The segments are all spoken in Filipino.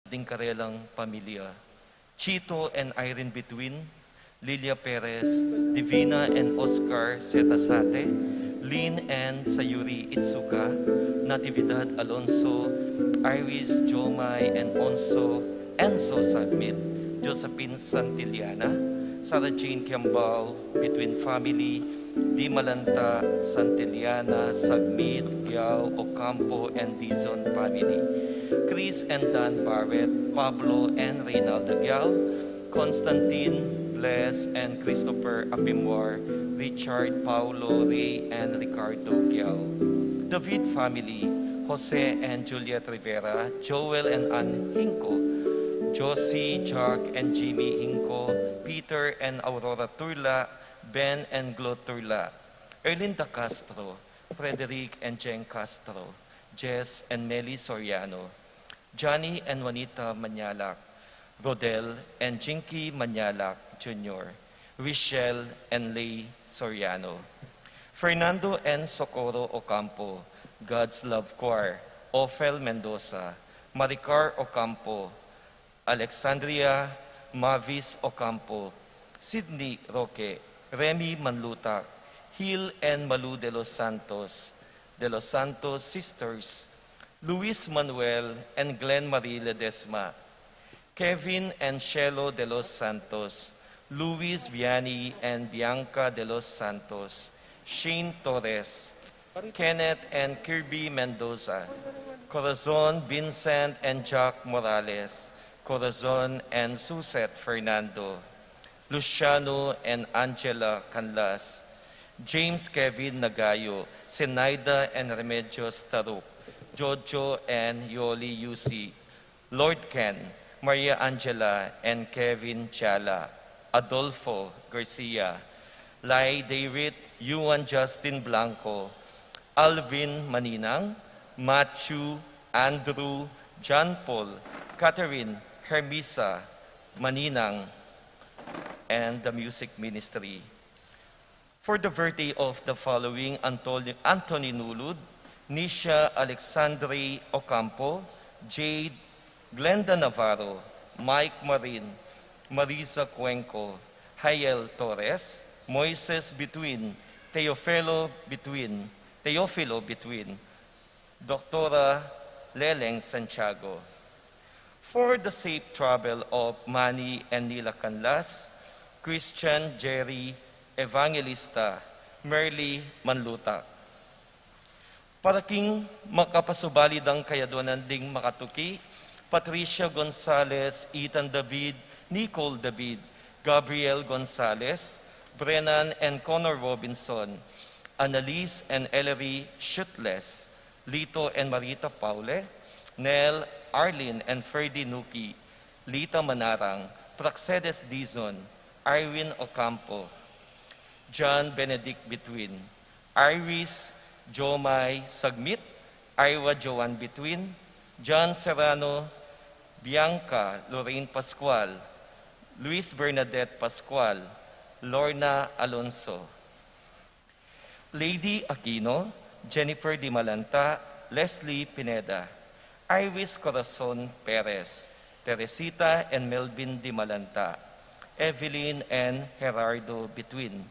ding karelang pamilya. Chito and Irene Between, Lilia Perez, Divina and Oscar Zetasate, Lynn and Sayuri Itsuka, Natividad Alonso, Iris Jomay and Enzo Sagmit, Josephine Santillana, Sarah Jane Kiambao, Between Family, Di Malanta, Santillana, Sagmit, Yao, Ocampo, and Dizon Family, Chris and Dan Barrett, Pablo and Reynaldo Gyal, Constantine, Bless, and Christopher Apimwar, Richard, Paulo, Ray, and Ricardo Gyal. David family, Jose and Juliet Rivera, Joel and Ann Hinco, Josie, Jack, and Jimmy Hinco, Peter and Aurora Turla, Ben and Glo Turla, Erlinda Castro, Frederick and Jen Castro, Jess and Melly Soriano, Johnny and Juanita Manyalak, Rodel and Jinky Manyalak Jr., Richelle and Lay Soriano, Fernando and Socorro Ocampo, God's Love Choir, Ophel Mendoza, Maricar Ocampo, Alexandria Mavis Ocampo, Sydney Roque, Remy Manlutak, Hill and Malu de los Santos Sisters, Luis Manuel and Glenn Marie Ledesma, Kevin and Shelo de los Santos, Luis Vianney and Bianca de los Santos, Shane Torres, Kenneth and Kirby Mendoza, Corazon Vincent and Jack Morales, Corazon and Suzette Fernando, Luciano and Angela Canlas, James Kevin Nagayo, Zenaida and Remedios Taruk, Jojo and Yoli Yusi, Lord Ken, Maria Angela and Kevin Chala, Adolfo Garcia, Lai David, Yuan Justin Blanco, Alvin Maninang, Matthew, Andrew, John Paul, Catherine, Hermisa, Maninang, and the music ministry. For the birthday of the following Anthony Nulud, Nisha Alexandre Ocampo, Jade, Glenda Navarro, Mike Marin, Marisa Cuenco, Hayel Torres, Moises Between, Teofilo Between, Doctora Leleng Santiago. For the safe travel of Manny and Nila Canlas, Christian Jerry Evangelista, Merly Manlutak. Paraking makapasubalid ang kayaduanan ding makatuki, Patricia Gonzalez, Ethan David, Nicole David, Gabriel Gonzalez, Brennan and Connor Robinson, Annalise and Ellery Shutless, Lito and Marita Paule, Nel, Arlene and Ferdy Nuki, Lita Manarang, Praxedes Dizon, Irene Ocampo, John Benedict Between, Iris Jomay Sagmit, Ira Joan Between, John Serrano, Bianca Lorraine Pascual, Luis Bernadette Pascual, Lorna Alonso, Lady Aquino, Jennifer Di Malanta, Leslie Pineda, Iris Corazon Perez, Teresita and Melvin Di Malanta, Evelyn and Gerardo Between,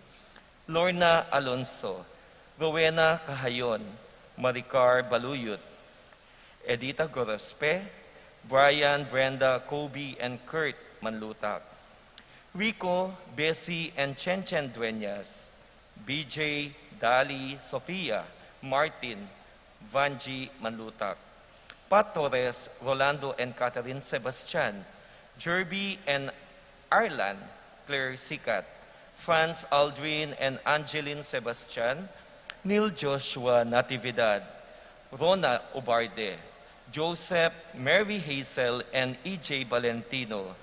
Lorna Alonso, Rowena Cahayon, Maricar Baluyot, Edita Gorospe, Brian, Brenda, Kobe, and Kurt Manlutak, Rico, Bessie, and Chen Dueñas, BJ, Dali, Sofia, Martin, Vanji Manlutak, Pat Torres, Rolando and Catherine Sebastian, Jerby and Arlan, Claire Sikat, Franz Aldrin and Angeline Sebastian, Neil Joshua Natividad, Rona Obarde, Joseph, Mary Hazel, and E.J. Valentino,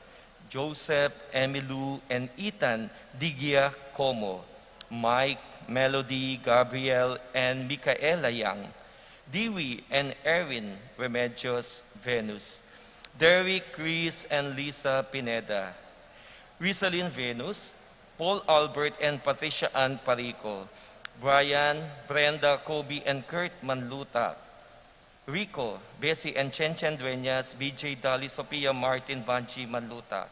Joseph, Emilu, and Ethan Digia Como, Mike, Melody, Gabriel, and Micaela Yang, Dewey and Erin Remedios Venus, Derek, Chris, and Lisa Pineda, Rizalyn Venus, Paul Albert and Patricia Ann Parico, Brian, Brenda, Kobe, and Kurt Manlutak, Rico, Bessie and Chen Chen Dueñas, BJ Dali, Sophia Martin, Banji Manluta.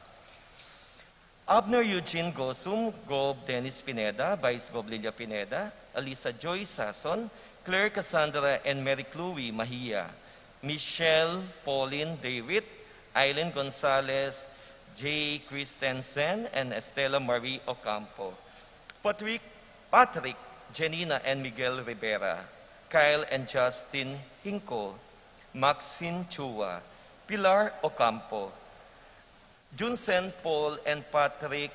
Abner Eugene Gosum, Gob Dennis Pineda, Vice Gob Lilia Pineda, Alisa Joy Sason, Claire Cassandra and Mary Chloe Mahia, Michelle Pauline David, Eileen Gonzalez, J. Christensen, and Estela Marie Ocampo. Patrick, Janina and Miguel Rivera, Kyle and Justin Hinko, Maxine Chua, Pilar Ocampo, Junsen Paul and Patrick,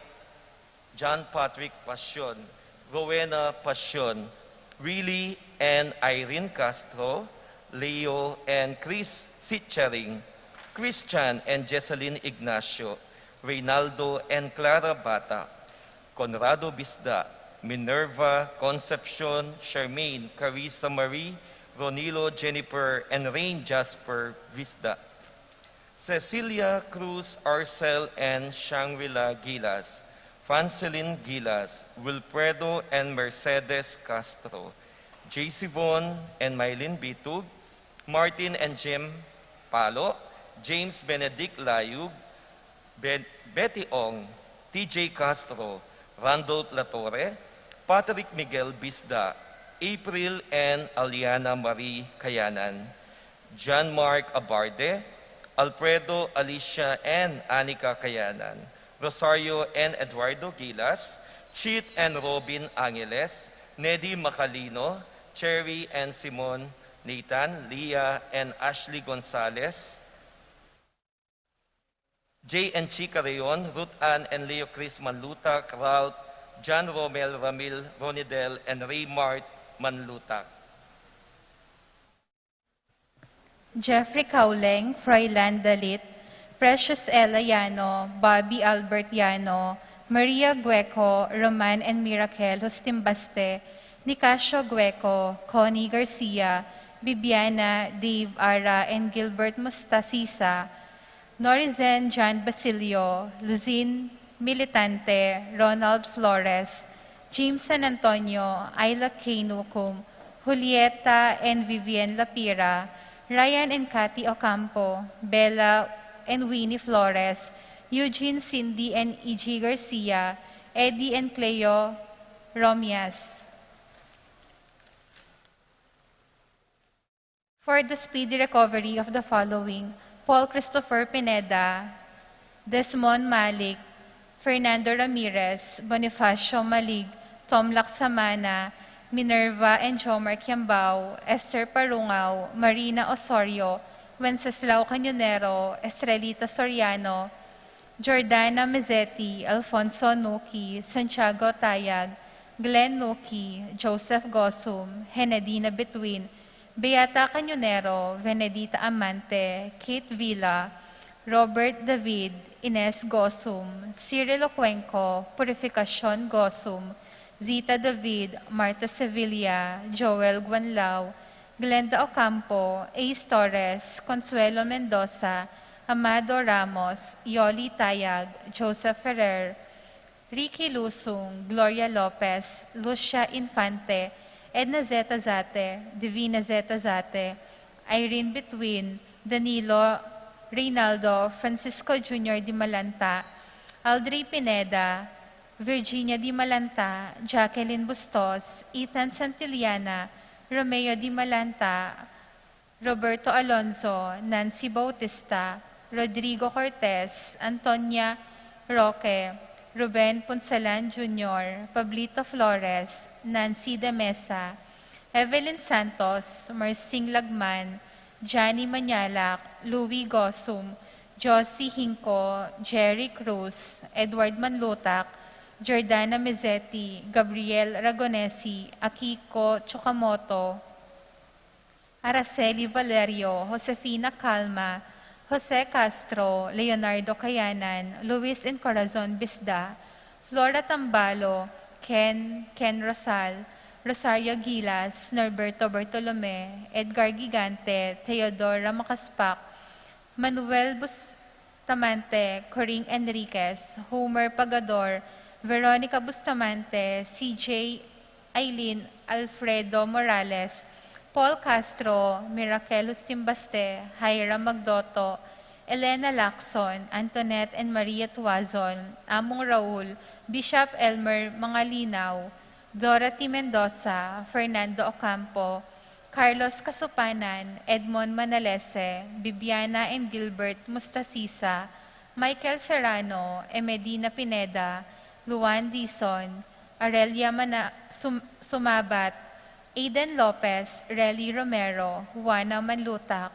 John Patrick Passion, Rowena Passion, Willie and Irene Castro, Leo and Chris Sitcharing, Christian and Jesseline Ignacio, Reynaldo and Clara Bata, Conrado Bisda, Minerva, Concepcion, Charmaine, Carissa Marie, Ronilo, Jennifer, and Rain Jasper Visda. Cecilia Cruz Arcel and Shangri-La Gilas, Franceline Gilas, Wilfredo and Mercedes Castro, JC Von and Mylene Bitug, Martin and Jim Palo, James Benedict Layug, Betty Ong, TJ Castro, Randolph Latore, Patrick Miguel Bisda, April and Aliana Marie Kayanan, John Mark Abarde, Alfredo, Alicia, and Anika Kayanan, Rosario and Eduardo Gilas, Chit and Robin Angeles, Neddy Macalino, Cherry and Simon Nathan, Leah and Ashley Gonzalez, Jay and Chica Rayon, Ruth Ann and Leo Chris Manlutak, Ralph, John Romel Ramil Ronidel, and Ray Mart Manlutak. Jeffrey Cauleng, Froilan Dalit, Precious Ella Yano, Bobby Albert Yano, Maria Gueco, Roman and Miracle Hostimbaste, Nicasio Gueco, Connie Garcia, Bibiana, Dave Ara, and Gilbert Mustasisa, Norizen John Basilio, Luzin Militante, Ronald Flores, James San Antonio, Ayla Kainukum, Julieta and Vivian Lapira, Ryan and Cathy Ocampo, Bella and Winnie Flores, Eugene, Cindy and E.G. Garcia, Eddie and Cleo Romias. For the speedy recovery of the following, Paul Christopher Pineda, Desmond Malik, Fernando Ramirez, Bonifacio Malig, Tom Laksamana, Minerva and Jomar Kiambao, Esther Parungaw, Marina Osorio, Wenceslao Cañonero, Estrelita Soriano, Jordana Mezzetti, Alfonso Nuki, Santiago Tayag, Glenn Nuki, Joseph Gosum, Henedina Between, Beata Cañonero, Venedita Amante, Kate Villa, Robert David, Ines Gosum, Cyril Cuenco, Purificacion Gosum, Zita David, Marta Sevilla, Joel Guanlao, Glenda Ocampo, Ace Torres, Consuelo Mendoza, Amado Ramos, Yoli Tayag, Joseph Ferrer, Ricky Lusung, Gloria Lopez, Lucia Infante, Edna Zeta Zate, Divina Zeta Zate, Irene Between, Danilo Reynaldo, Francisco Jr. Di Malanta, Aldrey Pineda, Virginia Di Malanta, Jacqueline Bustos, Ethan Santillana, Romeo Di Malanta, Roberto Alonso, Nancy Bautista, Rodrigo Cortez, Antonia Roque, Ruben Ponsalan Jr., Pablito Flores, Nancy De Mesa, Evelyn Santos, Marcing Lagman, Johnny Manyalak, Louis Gosum, Josie Hinco, Jerry Cruz, Edward Manlutak, Jordana Mezzetti, Gabriel Ragonesi, Akiko Chokamoto, Araceli Valerio, Josefina Calma, Jose Castro, Leonardo Cayanan, Luis Encorazon Bisda, Flora Tambalo, Ken Rosal, Rosario Gilas, Norberto Bartolome, Edgar Gigante, Teodora Makaspak, Manuel Bustamante, Coring Enriquez, Homer Pagador, Veronica Bustamante, CJ Aileen Alfredo Morales, Paul Castro, Miraculous Timbaste, Hiram Magdoto, Elena Lacson, Antoinette and Maria Tuazon, Among Raul, Bishop Elmer Mangalinaw, Dorothy Mendoza, Fernando Ocampo, Carlos Kasupanan, Edmond Manalese, Bibiana and Gilbert Mustasisa, Michael Serrano, Emedina Pineda, Luan Dizon, Aurelia Sumabat, Aiden Lopez, Relly Romero, Juana Manlutak,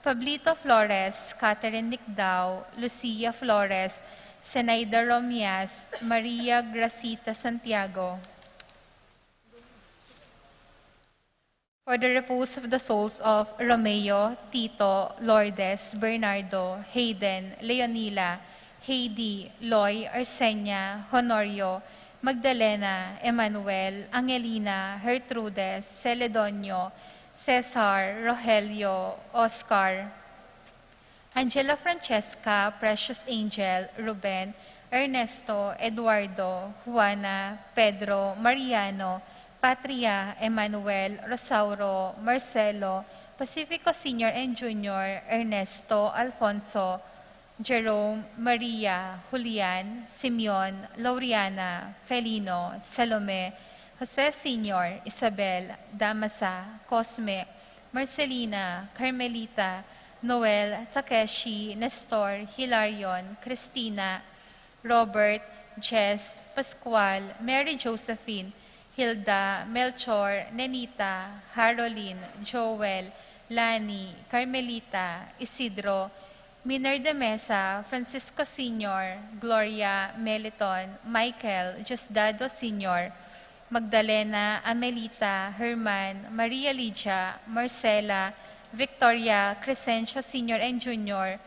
Pablito Flores, Catherine Nicdao, Lucia Flores, Zenaida Romias, Maria Gracita Santiago. For the repose of the souls of Romeo, Tito, Lourdes, Bernardo, Hayden, Leonila, Heidi, Loy, Arsenia, Honorio, Magdalena, Emmanuel, Angelina, Gertrudes, Celedonio, Cesar, Rogelio, Oscar, Angela Francesca, Precious Angel, Ruben, Ernesto, Eduardo, Juana, Pedro, Mariano, Patria, Emmanuel, Rosauro, Marcelo, Pacifico Senior and Junior, Ernesto, Alfonso, Jerome, Maria, Julian, Simeon, Lauriana, Felino, Salome, Jose Senior, Isabel, Damasa, Cosme, Marcelina, Carmelita, Noel, Takeshi, Nestor, Hilarion, Cristina, Robert, Jess, Pascual, Mary Josephine, Hilda, Melchor, Nenita, Haroline, Joel, Lani, Carmelita, Isidro, Miner de Mesa, Francisco Sr., Gloria, Meliton, Michael, Diosdado Sr., Magdalena, Amelita, Herman, Maria Lidia, Marcela, Victoria, Crescencio Sr. and Jr.,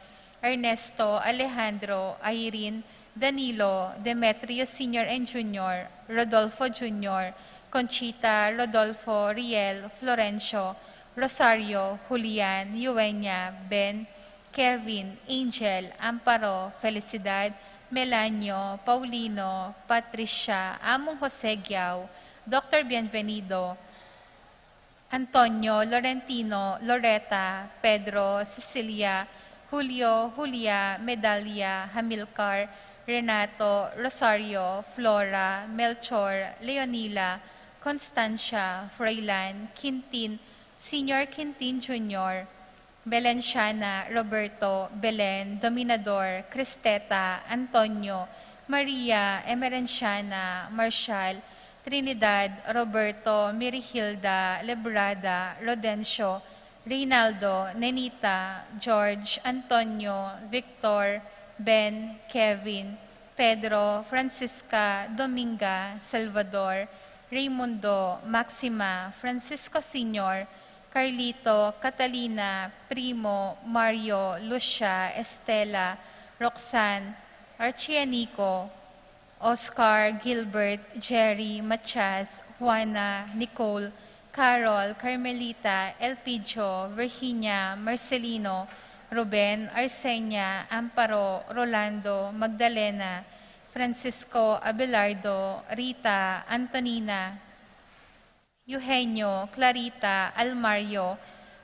Ernesto, Alejandro, Irene, Danilo, Demetrio Sr. and Jr., Rodolfo Jr., Conchita, Rodolfo, Riel, Florencio, Rosario, Julian, Eugenia, Ben, Kevin, Angel, Amparo, Felicidad, Melanio, Paulino, Patricia, Among Jose Giao, Dr. Bienvenido, Antonio, Laurentino, Loretta, Pedro, Cecilia, Julio, Julia, Medalia, Hamilcar, Renato, Rosario, Flora, Melchor, Leonila, Constancia, Froilan, Quintin, Senior Quintin Jr., Belenciana, Roberto, Belen, Dominador, Cristeta, Antonio, Maria, Emerenciana, Marshall, Trinidad, Roberto, Mirihilda, Lebrada, Rodencio, Reynaldo, Nenita, George, Antonio, Victor, Ben, Kevin, Pedro, Francisca, Dominga, Salvador, Raimundo, Maxima, Francisco Sr., Carlito, Catalina, Primo, Mario, Lucia, Estela, Roxanne, Archianico, Oscar, Gilbert, Jerry, Matias, Juana, Nicole, Carol, Carmelita, Elpidio, Virginia, Marcelino, Ruben, Arsenia, Amparo, Rolando, Magdalena, Francisco, Abelardo, Rita, Antonina, Eugenio, Clarita, Almario,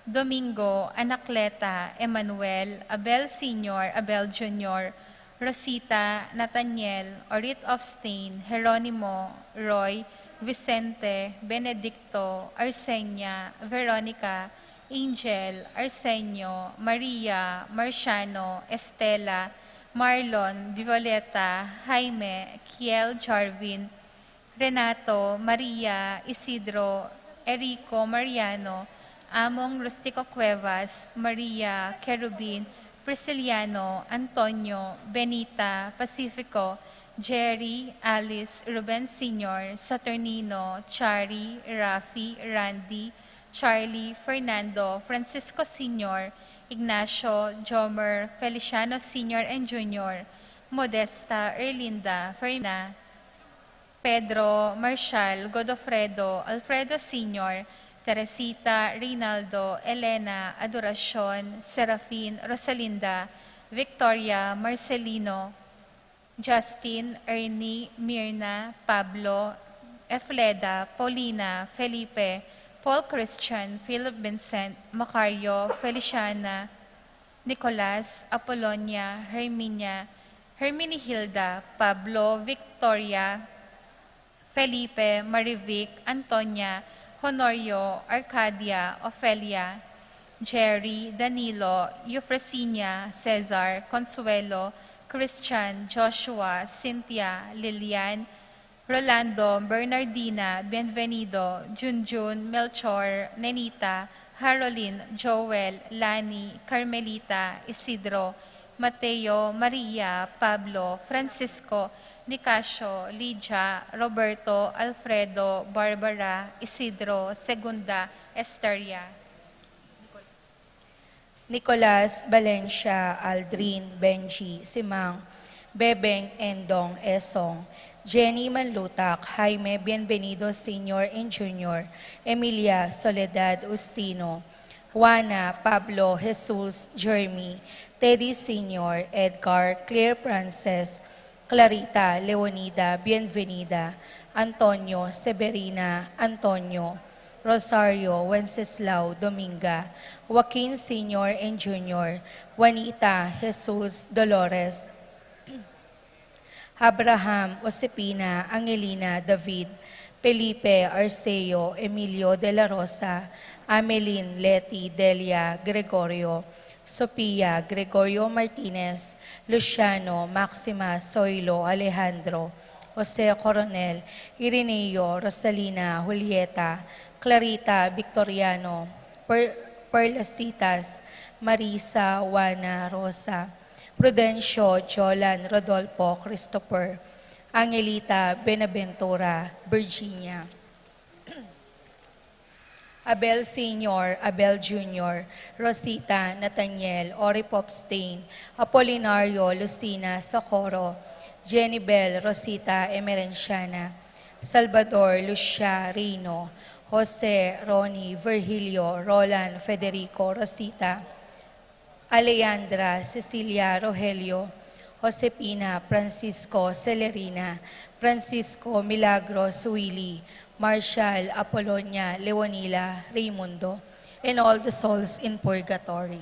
Domingo, Anacleta, Emmanuel, Abel Sr., Abel Jr., Rosita, Nathaniel, Orit of Stain, Jeronimo, Roy, Vicente, Benedicto, Arsenia, Veronica, Angel, Arsenio, Maria, Marciano, Estela, Marlon, Violeta, Jaime, Kiel Jarvin, Renato, Maria, Isidro, Erico, Mariano, Among Rustico Cuevas, Maria, Kerubin, Prisciliano, Antonio, Benita, Pacifico, Jerry, Alice, Ruben Sr., Saturnino, Chari, Rafi, Randy, Charlie, Fernando, Francisco Sr., Ignacio, Jomer, Feliciano Sr. and Jr., Modesta, Erlinda, Ferna, Pedro, Marshall, Godofredo, Alfredo Sr., Teresita, Reynaldo, Elena, Adoracion, Serafin, Rosalinda, Victoria, Marcelino, Justin, Ernie, Mirna, Pablo, Efleda, Paulina, Felipe, Paul Christian, Philip Vincent, Macario, Feliciana, Nicolas, Apollonia, Herminihilda, Pablo, Victoria, Felipe, Marivic, Antonia, Honorio, Arcadia, Ofelia, Jerry, Danilo, Eufrasinia, Cesar, Consuelo, Christian, Joshua, Cynthia, Lilian, Rolando, Bernardina, Bienvenido, Junjun, Melchor, Nenita, Haroline, Joel, Lani, Carmelita, Isidro, Mateo, Maria, Pablo, Francisco, Nicasio, Lydia, Roberto, Alfredo, Barbara, Isidro, Segunda, Esteria. Nicolas, Valencia, Aldrin, Benji, Simang, Bebeng, Endong, Esong, Jenny Manlutak, Jaime Bienvenido Sr. and Jr., Emilia Soledad Ustino, Juana, Pablo, Jesus, Jeremy, Teddy Sr., Edgar, Claire Frances, Clarita, Leonida, Bienvenida, Antonio, Severina, Antonio, Rosario, Wenceslao, Dominga, Joaquin Sr. and Jr., Juanita, Jesus, Dolores, Abraham, Josepina, Angelina, David, Felipe, Arceo, Emilio de la Rosa, Amelin, Leti, Delia, Gregorio, Sofia, Gregorio Martinez, Luciano, Maxima, Zoilo, Alejandro, Jose Coronel, Ireneo, Rosalina, Julieta, Clarita, Victoriano, Perlasitas, Marisa, Juana, Rosa, Prudencio, Jolan, Rodolfo, Christopher, Angelita, Benaventura, Virginia, Abel Sr., Abel Jr., Rosita, Nathaniel, Ori Popstein, Apolinario, Lucina, Socorro, Jenny Bell, Rosita, Emerenciana, Salvador, Lucia, Rino, Jose, Ronnie, Virgilio, Roland, Federico, Rosita, Alejandra, Cecilia, Rogelio, Josepina, Francisco, Celerina, Francisco, Milagros, Willie, Marshall, Apollonia, Leonila, Raimundo, and all the souls in purgatory.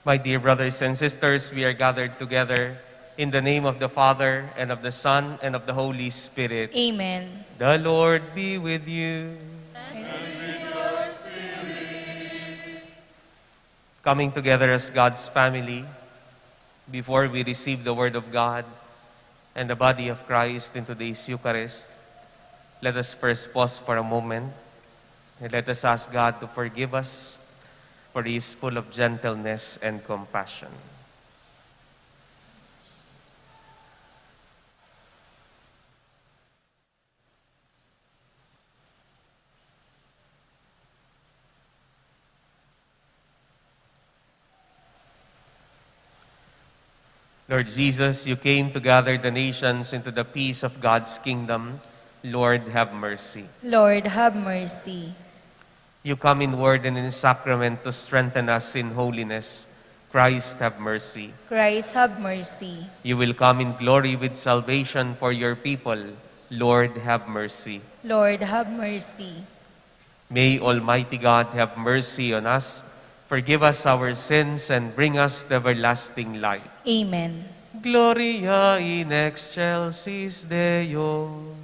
My dear brothers and sisters, we are gathered together in the name of the Father, and of the Son, and of the Holy Spirit. Amen. The Lord be with you. Coming together as God's family, before we receive the Word of God and the body of Christ in today's Eucharist, let us first pause for a moment and let us ask God to forgive us, for He is full of gentleness and compassion. Lord Jesus, you came to gather the nations into the peace of God's kingdom. Lord, have mercy. Lord, have mercy. You come in word and in sacrament to strengthen us in holiness. Christ, have mercy. Christ, have mercy. You will come in glory with salvation for your people. Lord, have mercy. Lord, have mercy. May Almighty God have mercy on us, forgive us our sins, and bring us to everlasting life. Amen. Gloria in excelsis Deo.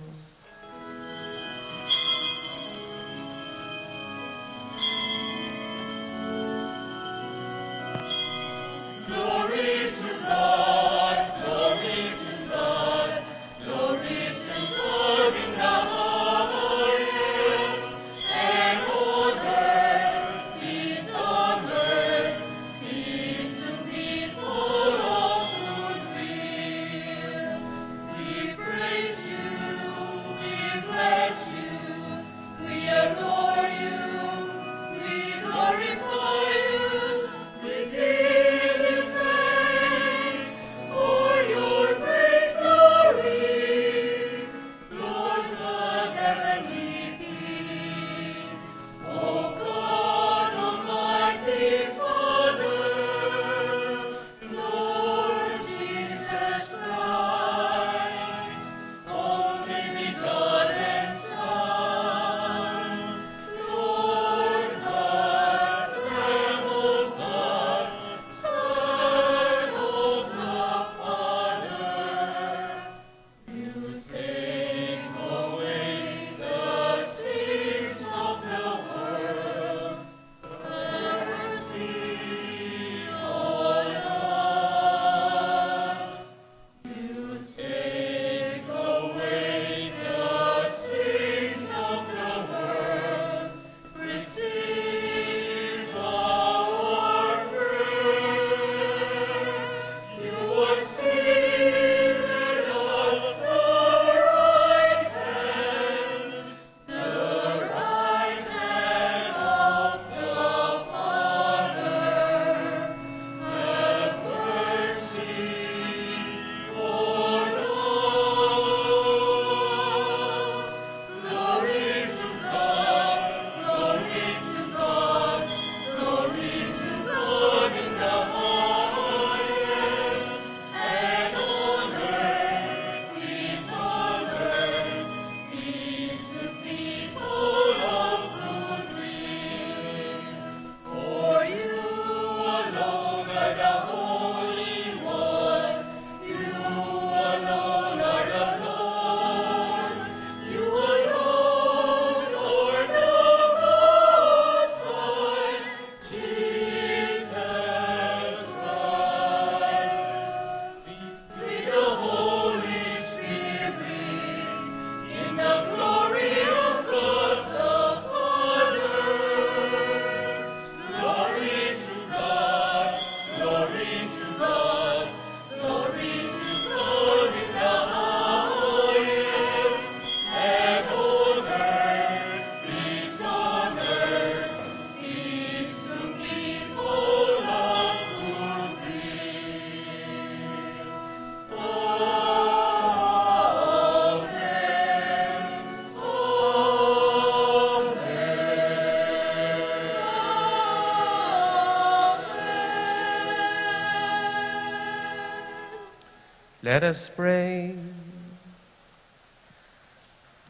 Let us pray.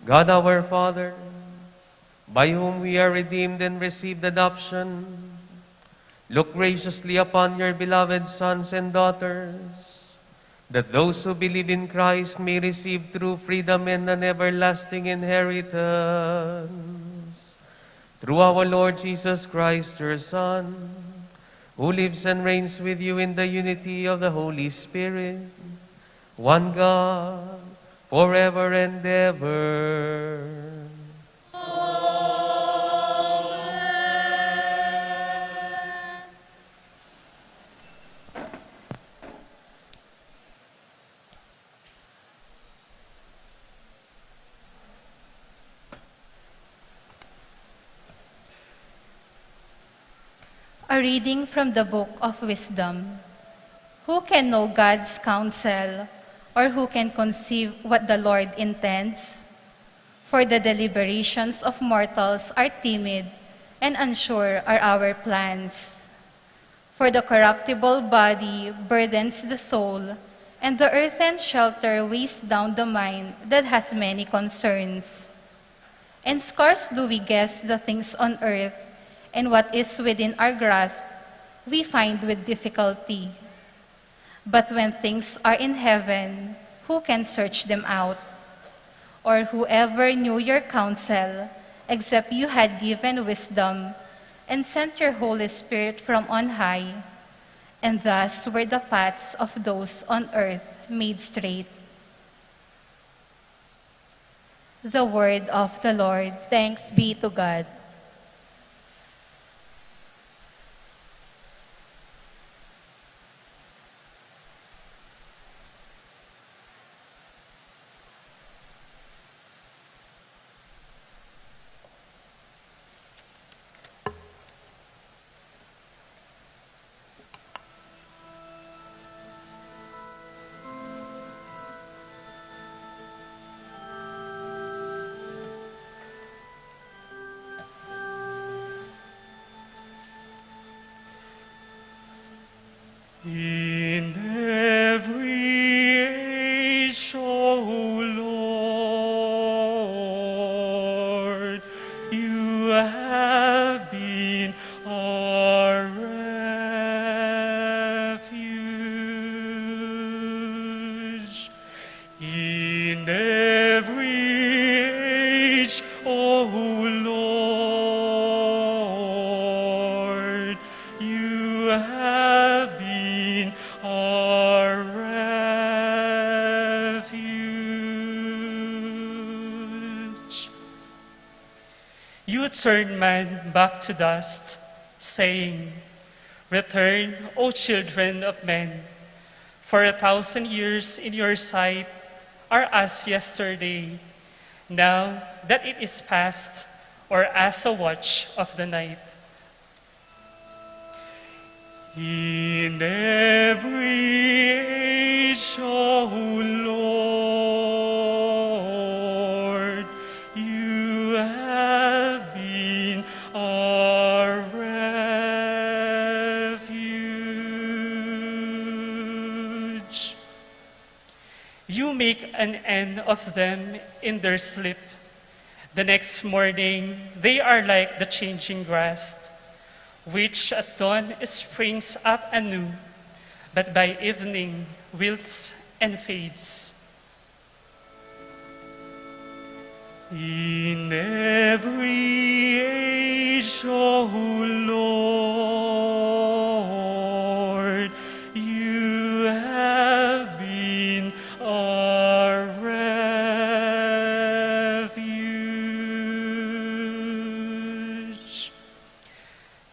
God our Father, by whom we are redeemed and received adoption Look graciously upon your beloved sons and daughters, that those who believe in Christ may receive true freedom and an everlasting inheritance. Through our Lord Jesus Christ, your Son, who lives and reigns with you in the unity of the Holy Spirit, one God, forever and ever. A reading from the Book of Wisdom. Who can know God's counsel, or who can conceive what the Lord intends? For the deliberations of mortals are timid, and unsure are our plans. For the corruptible body burdens the soul, and the earthen shelter weighs down the mind that has many concerns. And scarce do we guess the things on earth, and what is within our grasp, we find with difficulty. But when things are in heaven, who can search them out? Or whoever knew your counsel, except you had given wisdom, and sent your Holy Spirit from on high, and thus were the paths of those on earth made straight. The word of the Lord. Thanks be to God. In every age, O Lord, you have been our refuge. In every age, O Lord, you have been our refuge. You turn man back to dust, saying, "Return, O children of men, for 1,000 years in your sight are as yesterday, now that it is past, or as a watch of the night." In every age, O Lord, you have been our refuge. You make an end of them in their sleep. The next morning, they are like the changing grass, which at dawn springs up anew, but by evening wilts and fades. In every age, O Lord, you have been our refuge.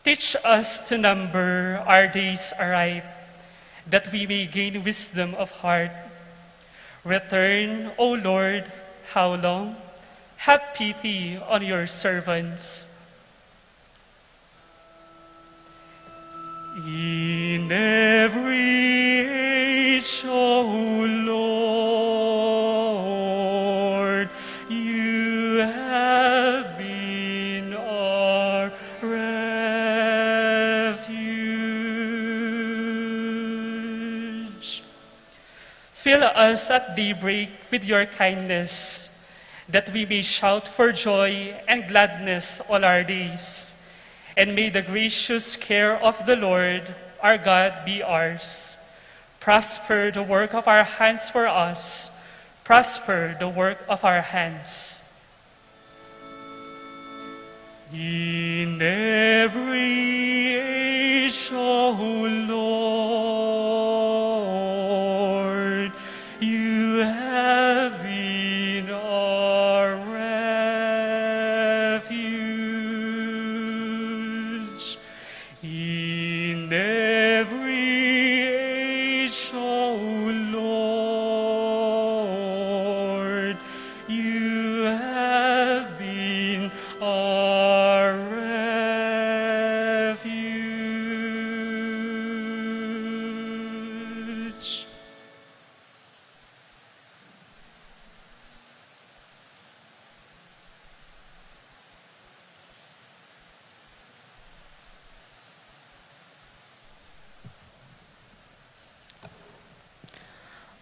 Teach us to number our days aright, that we may gain wisdom of heart. Return, O Lord, how long? Have pity on your servants. In every age, O Lord, you have been our refuge. Fill us at daybreak with your kindness, that we may shout for joy and gladness all our days, and may the gracious care of the Lord our God be ours. Prosper the work of our hands for us. Prosper the work of our hands. In every age, O Lord, you have been our refuge. In every age, O Lord, you have been our refuge.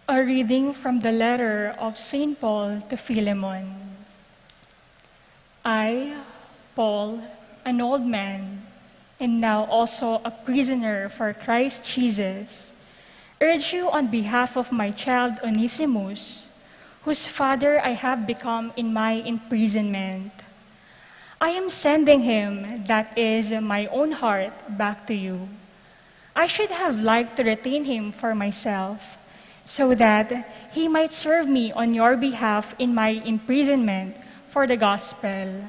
A reading from the letter of St. Paul to Philemon. I, Paul, an old man, and now also a prisoner for Christ Jesus, urge you on behalf of my child Onesimus, whose father I have become in my imprisonment. I am sending him, that is, my own heart, back to you. I should have liked to retain him for myself, so that he might serve me on your behalf in my imprisonment for the gospel.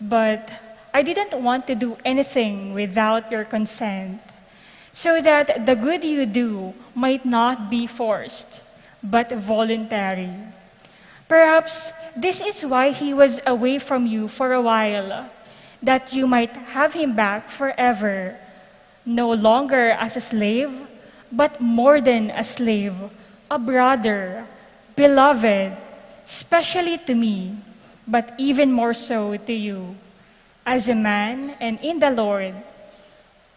But I didn't want to do anything without your consent, so that the good you do might not be forced, but voluntary. Perhaps this is why he was away from you for a while, that you might have him back forever, no longer as a slave, but more than a slave, a brother, beloved, especially to me, but even more so to you, as a man and in the Lord.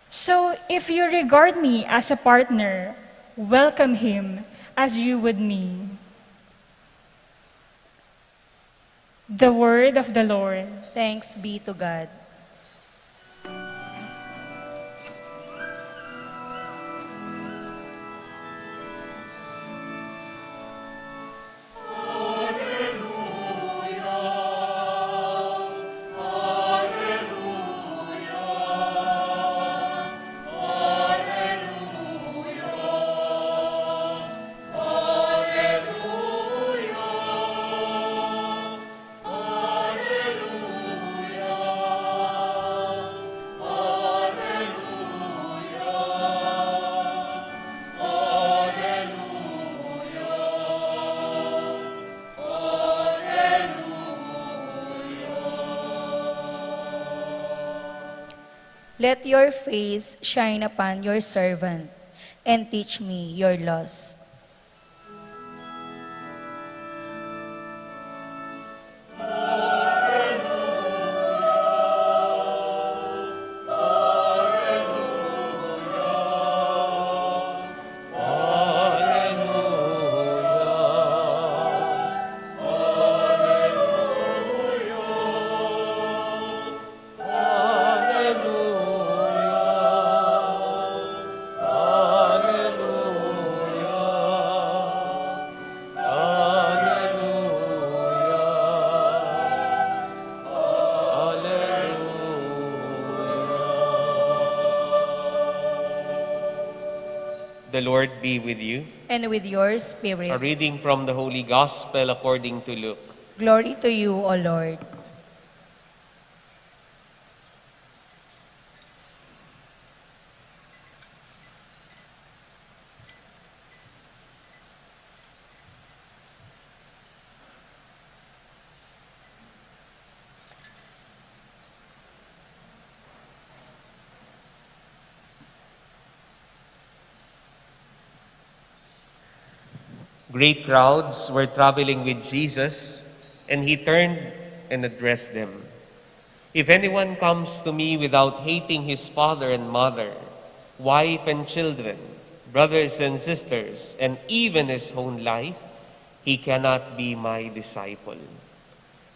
So if you regard me as a partner, welcome him as you would me. The word of the Lord. Thanks be to God. Let your face shine upon your servant, and teach me your laws. The Lord be with you. And with your A spirit. reading from the Holy Gospel according to Luke. Glory to you, O Lord. Great crowds were traveling with Jesus, and he turned and addressed them. If anyone comes to me without hating his father and mother, wife and children, brothers and sisters, and even his own life, he cannot be my disciple.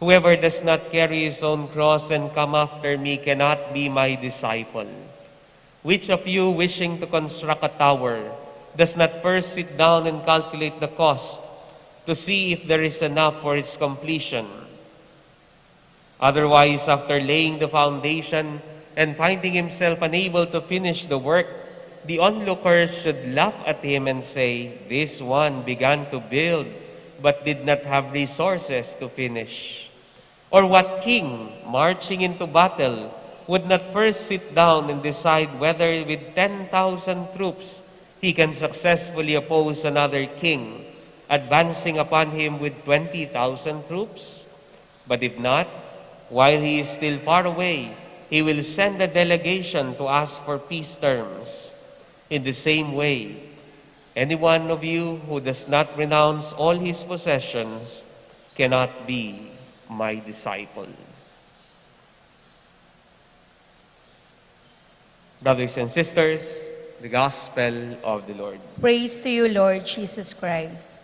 Whoever does not carry his own cross and come after me cannot be my disciple. Which of you, wishing to construct a tower, does not first sit down and calculate the cost to see if there is enough for its completion? Otherwise, after laying the foundation and finding himself unable to finish the work, the onlookers should laugh at him and say, "This one began to build, but did not have resources to finish." Or what king, marching into battle, would not first sit down and decide whether with 10,000 troops he can successfully oppose another king, advancing upon him with 20,000 troops? But if not, while he is still far away, he will send a delegation to ask for peace terms. In the same way, any one of you who does not renounce all his possessions cannot be my disciple. Brothers and sisters, the Gospel of the Lord. Praise to you, Lord Jesus Christ.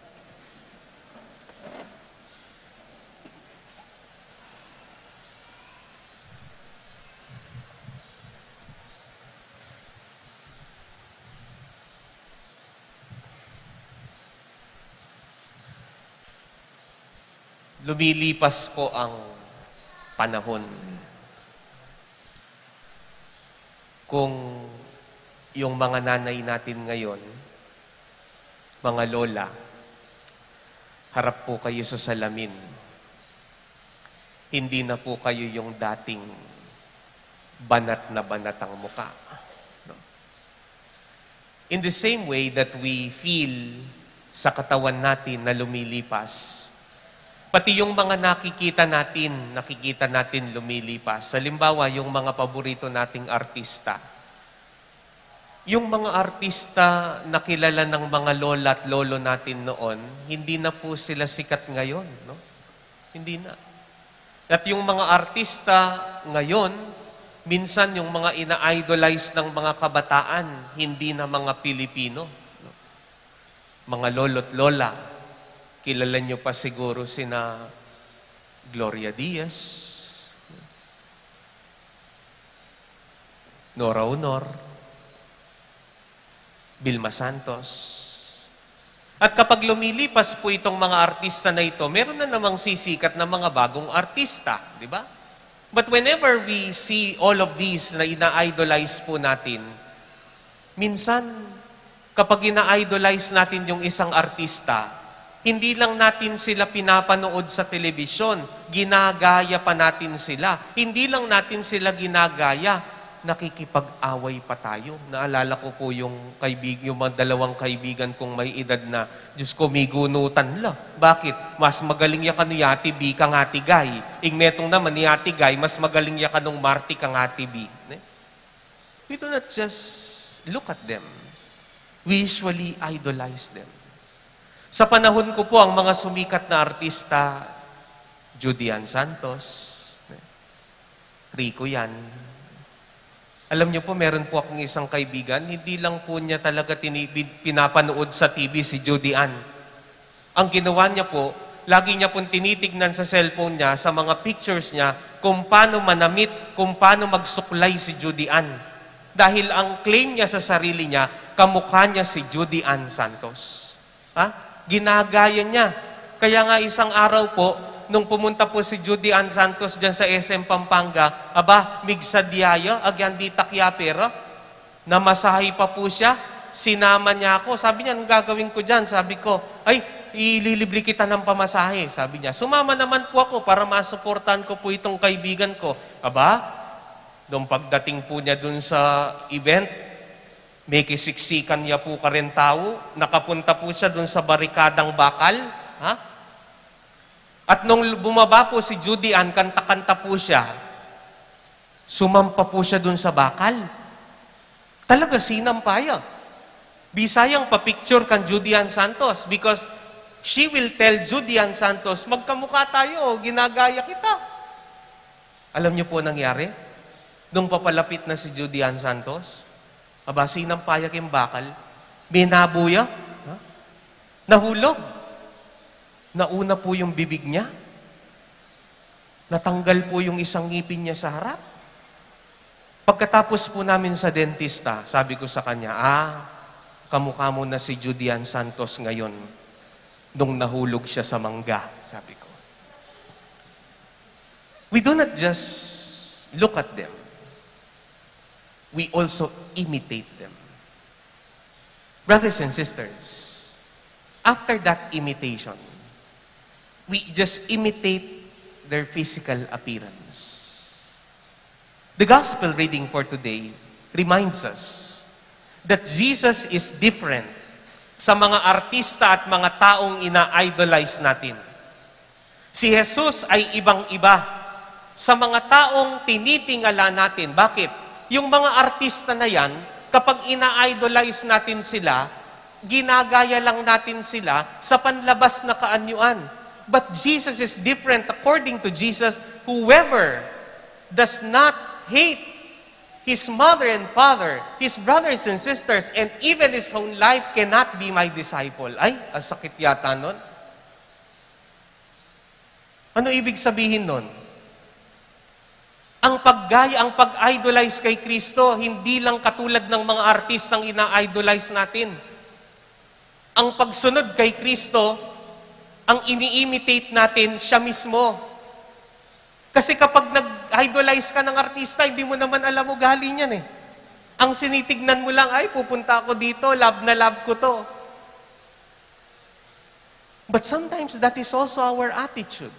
Lumilipas po ang panahon. Kung yung mga nanay natin ngayon, mga lola, harap po kayo sa salamin. Hindi na po kayo yung dating banat na banat ang muka. No? In the same way that we feel sa katawan natin na lumilipas, pati yung mga nakikita natin lumilipas. Halimbawa, yung mga paborito nating artista. Yung mga artista na kilala ng mga lola at lolo natin noon, hindi na po sila sikat ngayon. No? Hindi na. At yung mga artista ngayon, minsan yung mga ina-idolize ng mga kabataan, hindi na mga Pilipino. No? Mga lolo't lola. Kilala nyo pa siguro sina Gloria Diaz, Nora Honor, Vilma Santos. At kapag lumilipas po itong mga artista na ito, meron na namang sisikat na mga bagong artista, di ba? But whenever we see all of these na ina-idolize po natin, minsan kapag ina-idolize natin yung isang artista, hindi lang natin sila pinapanood sa telebisyon, ginagaya pa natin sila. Hindi lang natin sila ginagaya, nakikipag-away pa tayo. Naalala ko po yung mga dalawang kaibigan kong may edad na, Diyos ko, may gunutan la. Bakit? Mas magaling ya ka ni Ate B kang Ate Guy. Ingmetong naman ni Ate Guy, mas magaling ya ka nung Marty kang Ate B. We do not just look at them. We usually idolize them. Sa panahon ko po, ang mga sumikat na artista, Judian Santos, Rico yan. Alam niyo po, meron po akong isang kaibigan, hindi lang po niya talaga pinapanood sa TV si Judian. Ang ginawa niya po, lagi niya pong tinitignan sa cellphone niya, sa mga pictures niya, kung paano manamit, kung paano magsuklay si Judian. Dahil ang claim niya sa sarili niya, kamukha niya si Judian Santos. Ha? Ginagaya niya. Kaya nga isang araw po, nung pumunta po si Judian Santos dyan sa SM Pampanga, migsadiyaya, agyan di takyapera, namasahe pa po siya, sinama niya ako. Sabi niya, anong gagawin ko dyan? Sabi ko, ay, ililibre kita ng pamasahe. Sabi niya, sumama naman po ako para masuportahan ko po itong kaibigan ko. Nung pagdating po niya dun sa event, may kisiksikan niya po ka rin tao. Nakapunta po siya dun sa barikadang bakal. Ha? At nung bumaba po si Judian, kanta-kanta po siya. Sumampa po siya dun sa bakal. Talaga sinampaya. Bisayang pa-picture kan Judian Santos because she will tell Judian Santos, magkamukha tayo, ginagaya kita. Alam niyo po nangyari? Nung papalapit na si Judian Santos, sinampaya kayong bakal, binabuya, nahulog. Nauna po yung bibig niya. Natanggal po yung isang ngipin niya sa harap. Pagkatapos po namin sa dentista, sabi ko sa kanya, kamukha mo na si Judian Santos ngayon nung nahulog siya sa mangga, sabi ko. We do not just look at them. We also imitate them. Brothers and sisters, after that imitation, we just imitate their physical appearance. The gospel reading for today reminds us that Jesus is different sa mga artista at mga taong ina-idolize natin. Si Jesus ay ibang-iba sa mga taong tinitingala natin. Bakit? Yung mga artista na yan, kapag ina-idolize natin sila, ginagaya lang natin sila sa panlabas na kaanyuan. But Jesus is different. According to Jesus, whoever does not hate his mother and father, his brothers and sisters, and even his own life cannot be my disciple. Ay, ang sakit yata nun. Ano ibig sabihin nun? Ang paggaya, ang pag-idolize kay Kristo, hindi lang katulad ng mga artistang ina-idolize natin. Ang pagsunod kay Kristo, ang ini-imitate natin, siya mismo. Kasi kapag nag-idolize ka ng artista, hindi mo naman alam mo galing yan eh. Ang sinitignan mo lang, ay pupunta ako dito, love na love ko to. But sometimes that is also our attitude.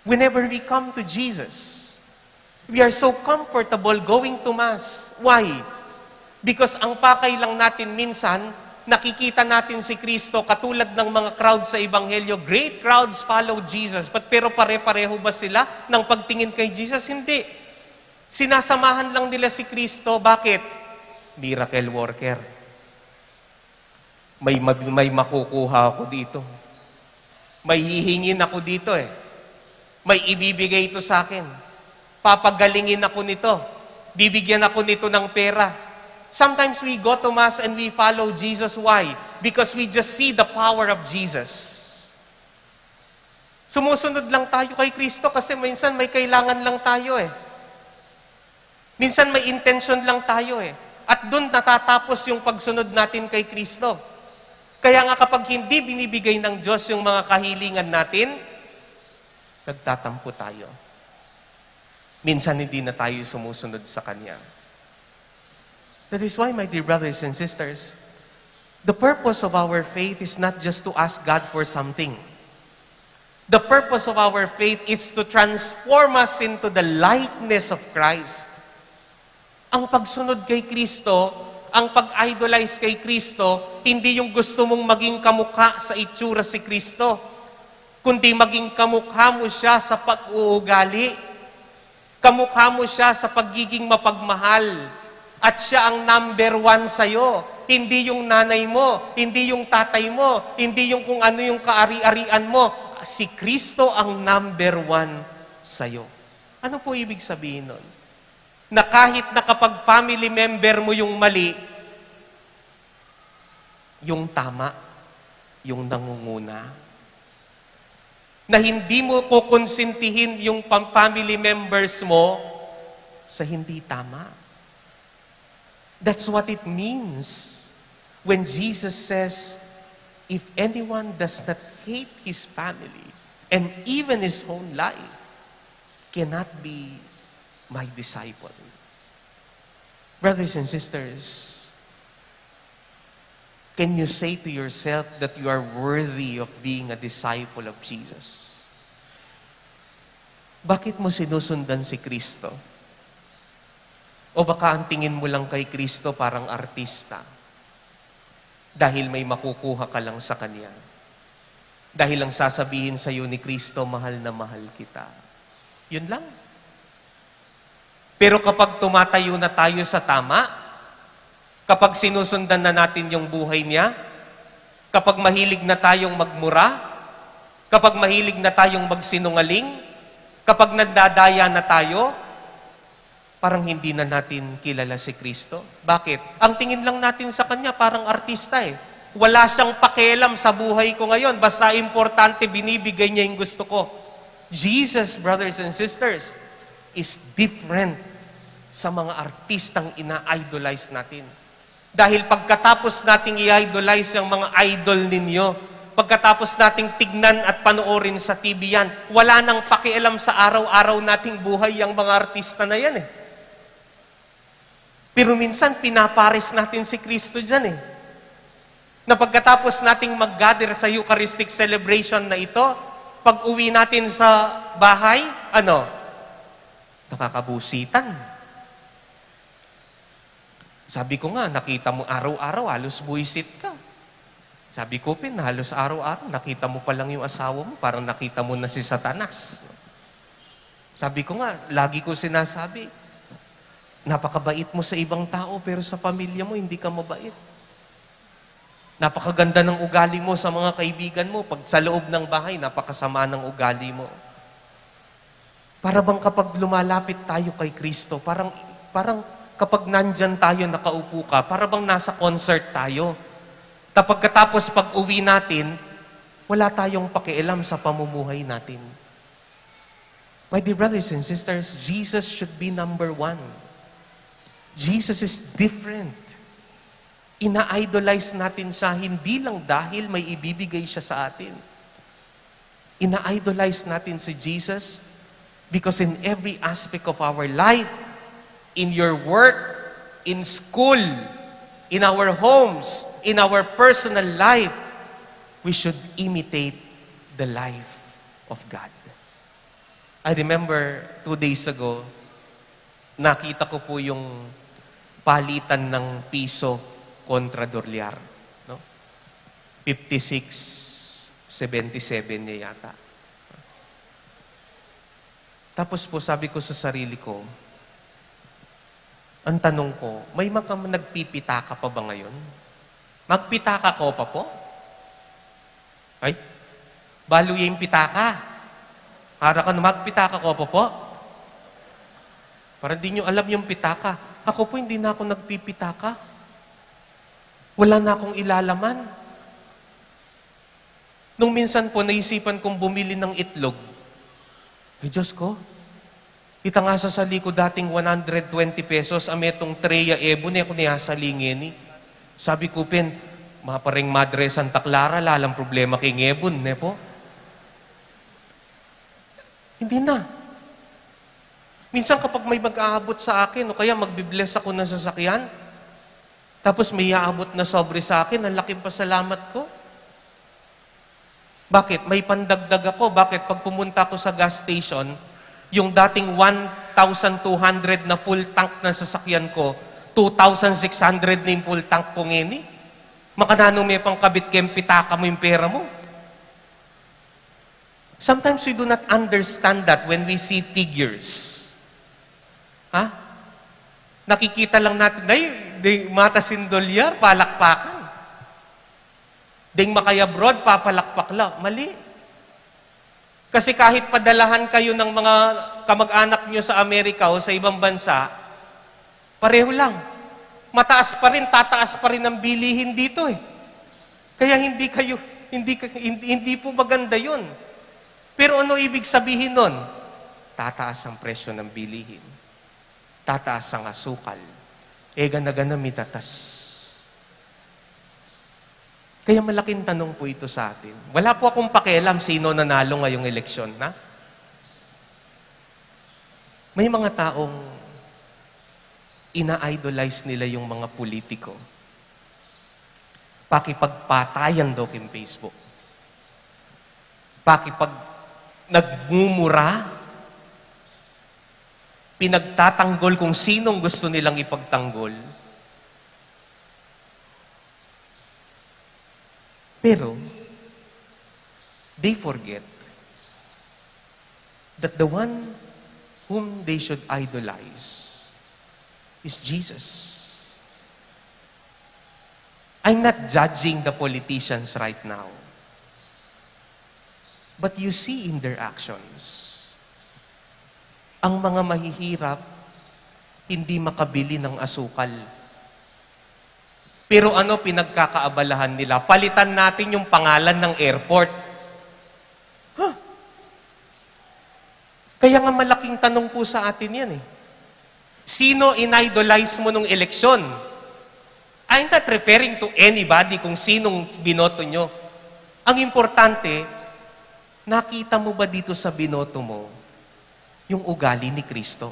Whenever we come to Jesus, we are so comfortable going to Mass. Why? Because ang pakay lang natin minsan, nakikita natin si Kristo katulad ng mga crowd sa Ebanghelyo. Great crowds follow Jesus. Pero pare-pareho ba sila ng pagtingin kay Jesus? Hindi. Sinasamahan lang nila si Kristo. Bakit? Miracle worker. May makukuha ako dito. May hihingin ako dito eh. May ibibigay ito sa akin. Papagalingin ako nito. Bibigyan ako nito ng pera. Sometimes we go to Mass and we follow Jesus. Why? Because we just see the power of Jesus. Sumusunod lang tayo kay Kristo kasi minsan may kailangan lang tayo eh. Minsan may intention lang tayo eh. At doon natatapos yung pagsunod natin kay Kristo. Kaya nga kapag hindi binibigay ng Diyos yung mga kahilingan natin, nagtatampo tayo. Minsan hindi na tayo sumusunod sa Kanya. That is why, my dear brothers and sisters, the purpose of our faith is not just to ask God for something. The purpose of our faith is to transform us into the likeness of Christ. Ang pagsunod kay Kristo, ang pag-idolize kay Kristo, hindi yung gusto mong maging kamukha sa itsura si Kristo, kundi maging kamukha mo siya sa pag-uugali. Kamukha mo siya sa pagiging mapagmahal. At siya ang number 1 sa'yo. Hindi yung nanay mo, hindi yung tatay mo, hindi yung kung ano yung kaari-arian mo. Si Kristo ang number 1 sa'yo. Ano po ibig sabihin nun? Na kahit na kapag family member mo yung mali, yung tama, yung nangunguna, na hindi mo kukonsintihin yung family members mo sa hindi tama. That's what it means when Jesus says, if anyone does not hate his family and even his own life, cannot be my disciple. Brothers and sisters, can you say to yourself that you are worthy of being a disciple of Jesus? Bakit mo sinusundan si Kristo? O baka ang tingin mo lang kay Kristo parang artista dahil may makukuha ka lang sa Kanya. Dahil ang sasabihin sa iyo ni Kristo, mahal na mahal kita. Yun lang. Pero kapag tumatayo na tayo sa tama, kapag sinusundan na natin yung buhay niya, kapag mahilig na tayong magmura, kapag mahilig na tayong magsinungaling, kapag nagdadaya na tayo, parang hindi na natin kilala si Kristo. Bakit? Ang tingin lang natin sa Kanya, parang artista eh. Wala siyang pakialam sa buhay ko ngayon. Basta importante, binibigay niya yung gusto ko. Jesus, brothers and sisters, is different sa mga artistang ina-idolize natin. Dahil pagkatapos nating i-idolize yung mga idol ninyo, pagkatapos nating tignan at panoorin sa TV yan, wala nang pakialam sa araw-araw nating buhay yung mga artista na yan eh. Pero minsan, pinapares natin si Kristo dyan eh. Na pagkatapos nating mag-gather sa Eucharistic celebration na ito, pag uwi natin sa bahay, nakakabusitan. Sabi ko nga, nakita mo araw-araw, halos buisit ka. Sabi ko, halos araw-araw, nakita mo pa lang yung asawa mo, parang nakita mo na si Satanas. Sabi ko nga, lagi ko sinasabi, napakabait mo sa ibang tao, pero sa pamilya mo, hindi ka mabait. Napakaganda ng ugali mo sa mga kaibigan mo, pag sa loob ng bahay, napakasama ng ugali mo. Para bang kapag lumalapit tayo kay Kristo, parang kapag nandyan tayo, nakaupo ka, para bang nasa concert tayo. Pagkatapos pag uwi natin, wala tayong pakialam sa pamumuhay natin. My dear brothers and sisters, Jesus should be number one. Jesus is different. Ina-idolize natin siya, hindi lang dahil may ibibigay siya sa atin. Ina-idolize natin si Jesus because in every aspect of our life, in your work, in school, in our homes, in our personal life, we should imitate the life of God. I remember 2 days ago, nakita ko po yung palitan ng piso kontra dolyar. No? 56.77 niya yata. Tapos po sabi ko sa sarili ko, ang tanong ko, may nagpipitaka pa ba ngayon? Magpitaka ko pa po? Ay, balo yung pitaka. Hara ka na magpitaka ko pa po? Para di nyo alam yung pitaka. Ako po hindi na ako nagpipitaka. Wala na akong ilalaman. Nung minsan po, naisipan kong bumili ng itlog. Ay, Diyos ko, kita nga sa sali ko dating 120 pesos, ametong Treya Ebon, ako niya sa lingeni. Sabi ko, maparing Madre Santa Clara, lalang problema kay Ebon, ne po? Hindi na. Minsan kapag may mag-aabot sa akin, o kaya magbibless ako ng sasakyan, tapos may aabot na sobre sa akin, ang laking pasalamat ko. Bakit? May pandagdag ako. Bakit? Pag pumunta ako sa gas station, yung dating 1,200 na full tank na sasakyan ko, 2,600 na yung full tank ko ngayon. Makanano may pangkabit kem pitaka mo yung pera mo. Sometimes we do not understand that when we see figures. Ha? Nakikita lang natin, matasin dolyar, palakpakan. Ding makayabroad, papalakpak lang. Mali. Kasi kahit padalahan kayo ng mga kamag-anak nyo sa Amerika o sa ibang bansa, pareho lang. Mataas pa rin, tataas pa rin ang bilihin dito eh. Kaya hindi po maganda yun. Pero ano ibig sabihin nun? Tataas ang presyo ng bilihin. Tataas ang asukal. Gana-gana mitatas. Kaya malaking tanong po ito sa atin. Wala po akong pakialam sino nanalo ngayong eleksyon, na? May mga taong ina-idolize nila yung mga politiko. Pakipagpatayan daw kay Facebook. Nagmumura, pinagtatanggol kung sinong gusto nilang ipagtanggol. Pero, they forget that the one whom they should idolize is Jesus. I'm not judging the politicians right now. But you see in their actions, ang mga mahihirap, hindi makabili ng asukal. Pero ano pinagkakaabalahan nila? Palitan natin yung pangalan ng airport. Kaya nga malaking tanong po sa atin yan eh. Sino in-idolize mo nung eleksyon? I'm not referring to anybody kung sinong binoto nyo. Ang importante, nakita mo ba dito sa binoto mo yung ugali ni Kristo?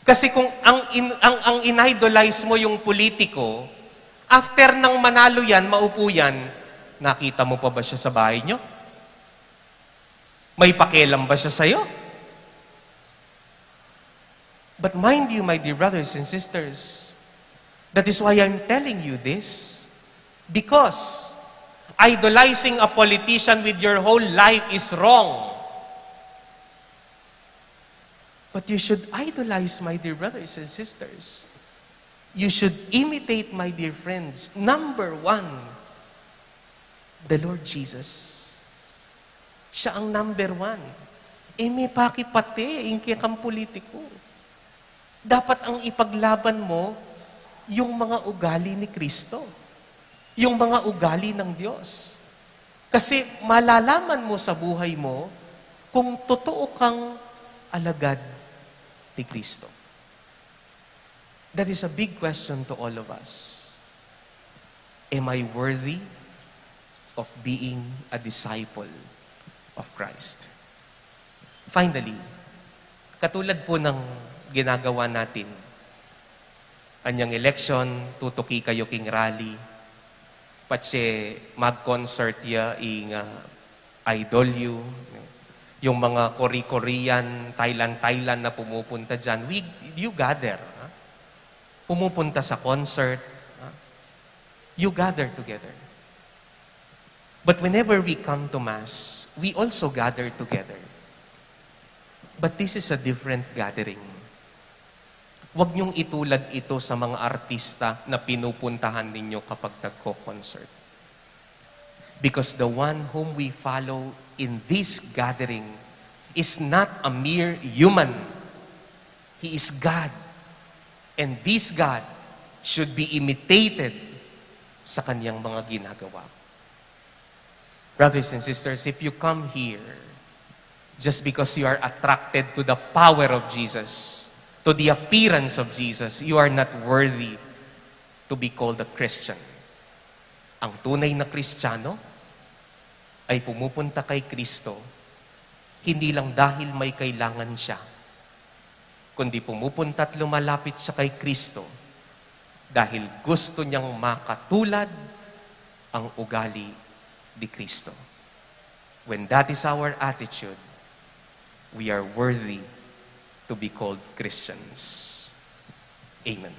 Kasi kung ang in-idolize mo yung politiko, after nang manalo yan, maupo yan, nakita mo pa ba siya sa bahay nyo? May pakialam ba siya sa'yo? But mind you, my dear brothers and sisters, that is why I'm telling you this. Because idolizing a politician with your whole life is wrong. But you should idolize, my dear brothers and sisters. You should imitate, my dear friends. Number one, the Lord Jesus. Siya ang number one. May pakipate, inki kang politiko. Dapat ang ipaglaban mo, yung mga ugali ni Kristo. Yung mga ugali ng Diyos. Kasi malalaman mo sa buhay mo, kung totoo kang alagad ni Kristo. That is a big question to all of us. Am I worthy of being a disciple of Christ? Finally, katulad po ng ginagawa natin, anyang election, tutuki kayo king rally, patse mag-concert ya ing idol you, yung mga Korean, Thailand na pumupunta dyan, you gather. Pumupunta sa concert, you gather together. But whenever we come to Mass, we also gather together. But this is a different gathering. Huwag niyong itulad ito sa mga artista na pinupuntahan ninyo kapag nagko-concert. Because the one whom we follow in this gathering is not a mere human. He is God. And this God should be imitated sa kanyang mga ginagawa. Brothers and sisters, if you come here just because you are attracted to the power of Jesus, to the appearance of Jesus, you are not worthy to be called a Christian. Ang tunay na Kristiyano ay pumupunta kay Kristo, hindi lang dahil may kailangan siya, kundi pumupunta at lumalapit siya kay Kristo dahil gusto niyang makatulad ang ugali ni Kristo. When that is our attitude, we are worthy to be called Christians. Amen.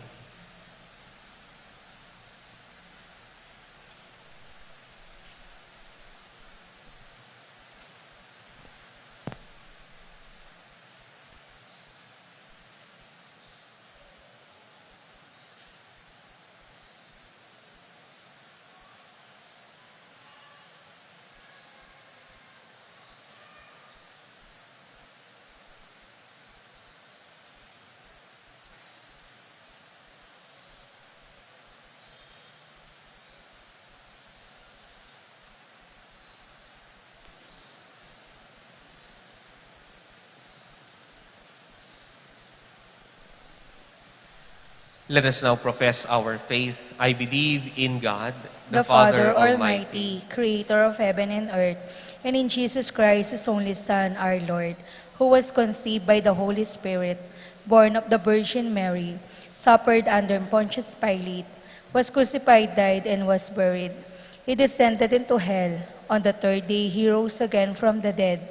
Let us now profess our faith. I believe in God, the Father Almighty, creator of heaven and earth, and in Jesus Christ, His only Son, our Lord, who was conceived by the Holy Spirit, born of the Virgin Mary, suffered under Pontius Pilate, was crucified, died, and was buried. He descended into hell. On the third day, He rose again from the dead.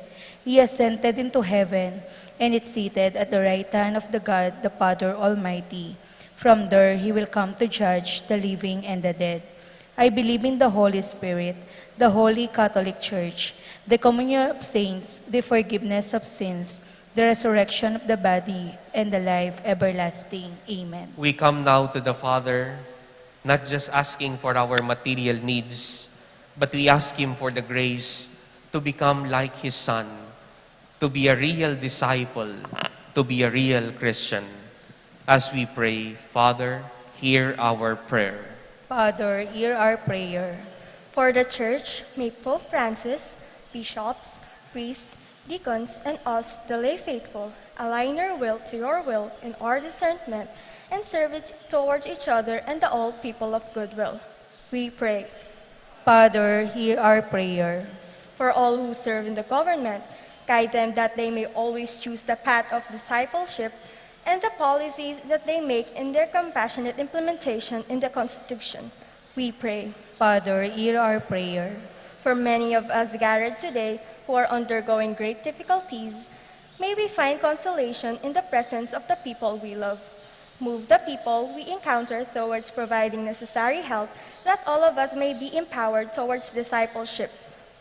He ascended into heaven, and is seated at the right hand of the God, the Father Almighty. From there, He will come to judge the living and the dead. I believe in the Holy Spirit, the Holy Catholic Church, the communion of saints, the forgiveness of sins, the resurrection of the body, and the life everlasting. Amen. We come now to the Father, not just asking for our material needs, but we ask Him for the grace to become like His Son, to be a real disciple, to be a real Christian. As we pray, Father, hear our prayer. Father, hear our prayer. For the Church, may Pope Francis, bishops, priests, deacons, and us, the lay faithful, align our will to your will in our discernment and service towards each other and the all people of goodwill. We pray. Father, hear our prayer. For all who serve in the government, guide them that they may always choose the path of discipleship and the policies that they make in their compassionate implementation in the Constitution. We pray. Father, hear our prayer. For many of us gathered today who are undergoing great difficulties, may we find consolation in the presence of the people we love. Move the people we encounter towards providing necessary help that all of us may be empowered towards discipleship.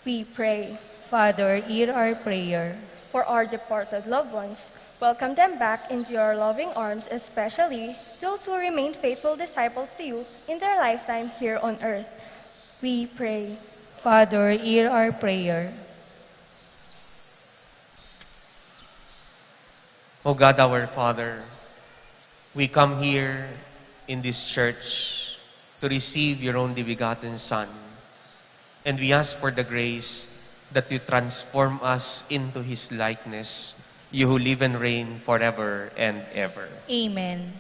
We pray. Father, hear our prayer. For our departed loved ones, welcome them back into your loving arms, especially those who remain faithful disciples to you in their lifetime here on earth. We pray. Father, hear our prayer. O God, our Father, we come here in this church to receive your only begotten Son, and we ask for the grace that you transform us into his likeness, you who live and reign forever and ever. Amen.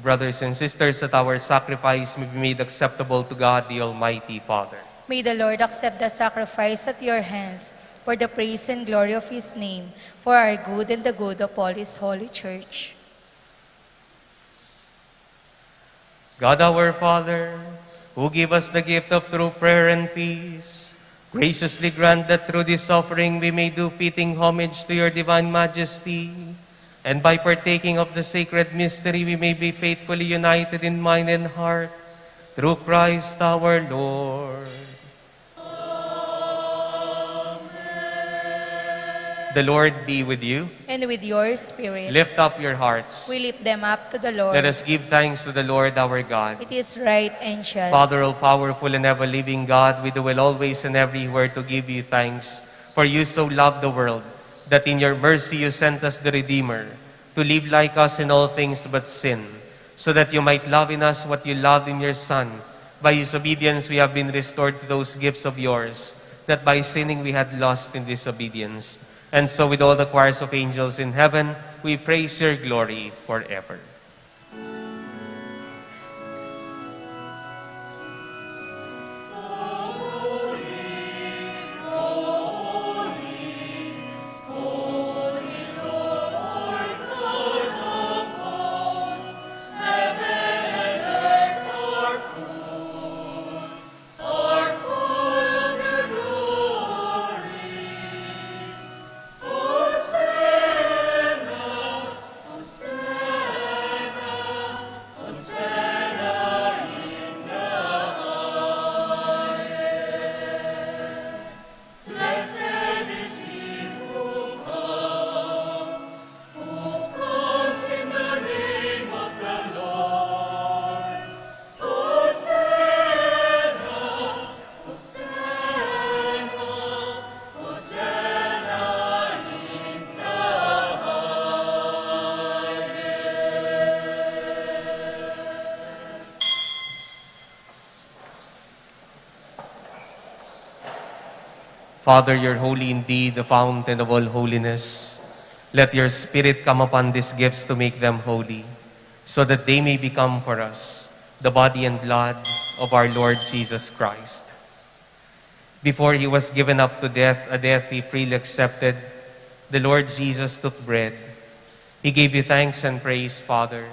Brothers and sisters, that our sacrifice may be made acceptable to God, the Almighty Father. May the Lord accept the sacrifice at your hands for the praise and glory of his name, for our good and the good of all his holy church. God our Father, who give us the gift of true prayer and peace, graciously grant that through this offering we may do fitting homage to your divine majesty, and by partaking of the sacred mystery we may be faithfully united in mind and heart, through Christ our Lord. The Lord be with you. And with your spirit, Lift up your hearts. we lift them up to the Lord. Let us give thanks to the Lord our God. It is right and just. Father, all powerful and ever living God, we do will always and everywhere to give you thanks. For you so loved the world, that in your mercy you sent us the Redeemer, to live like us in all things but sin, so that you might love in us what you loved in your Son. By his obedience we have been restored to those gifts of yours, that by sinning we had lost in disobedience. And so with all the choirs of angels in heaven, we praise your glory forever. Father, you're holy indeed, the fountain of all holiness. Let your Spirit come upon these gifts to make them holy, so that they may become for us the body and blood of our Lord Jesus Christ. Before he was given up to death, a death he freely accepted, the Lord Jesus took bread. He gave you thanks and praise, Father.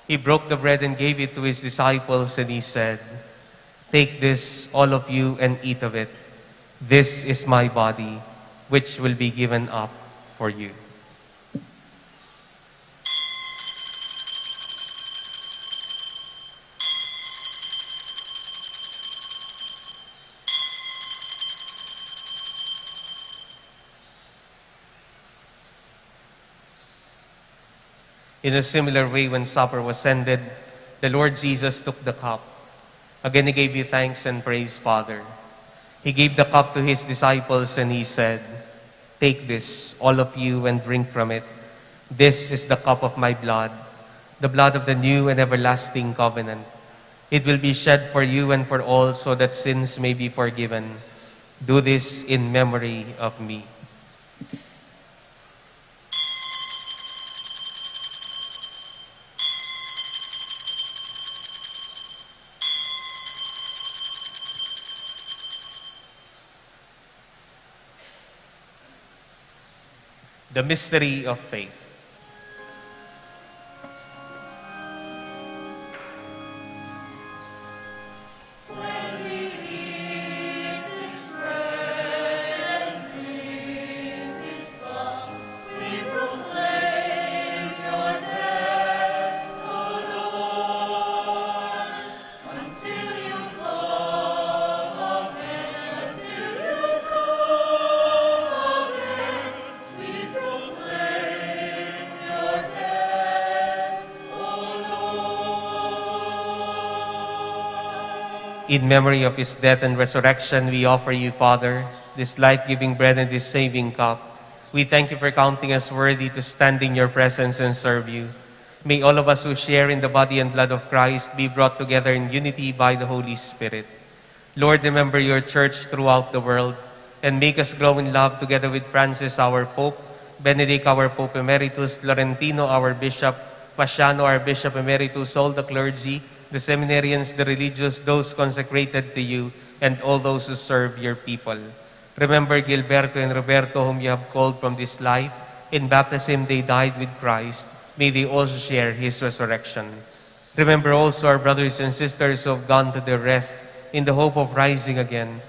He broke the bread and gave it to his disciples, and he said, "Take this, all of you, and eat of it. This is my body, which will be given up for you." In a similar way, when supper was ended, the Lord Jesus took the cup. Again, he gave you thanks and praise, Father. He gave the cup to his disciples and he said, "Take this, all of you, and drink from it. This is the cup of my blood, the blood of the new and everlasting covenant. It will be shed for you and for all, so that sins may be forgiven. Do this in memory of me." The mystery of faith. In memory of his death and resurrection, we offer you, Father, this life-giving bread and this saving cup. We thank you for counting us worthy to stand in your presence and serve you. May all of us who share in the body and blood of Christ be brought together in unity by the Holy Spirit. Lord, remember your church throughout the world and make us grow in love together with Francis, our Pope, Benedict, our Pope Emeritus, Laurentino, our Bishop, Pasiano, our Bishop Emeritus, all the clergy, the seminarians, the religious, those consecrated to you, and all those who serve your people. Remember Gilberto and Roberto, whom you have called from this life. In baptism, they died with Christ. May they also share his resurrection. Remember also our brothers and sisters who have gone to their rest in the hope of rising again.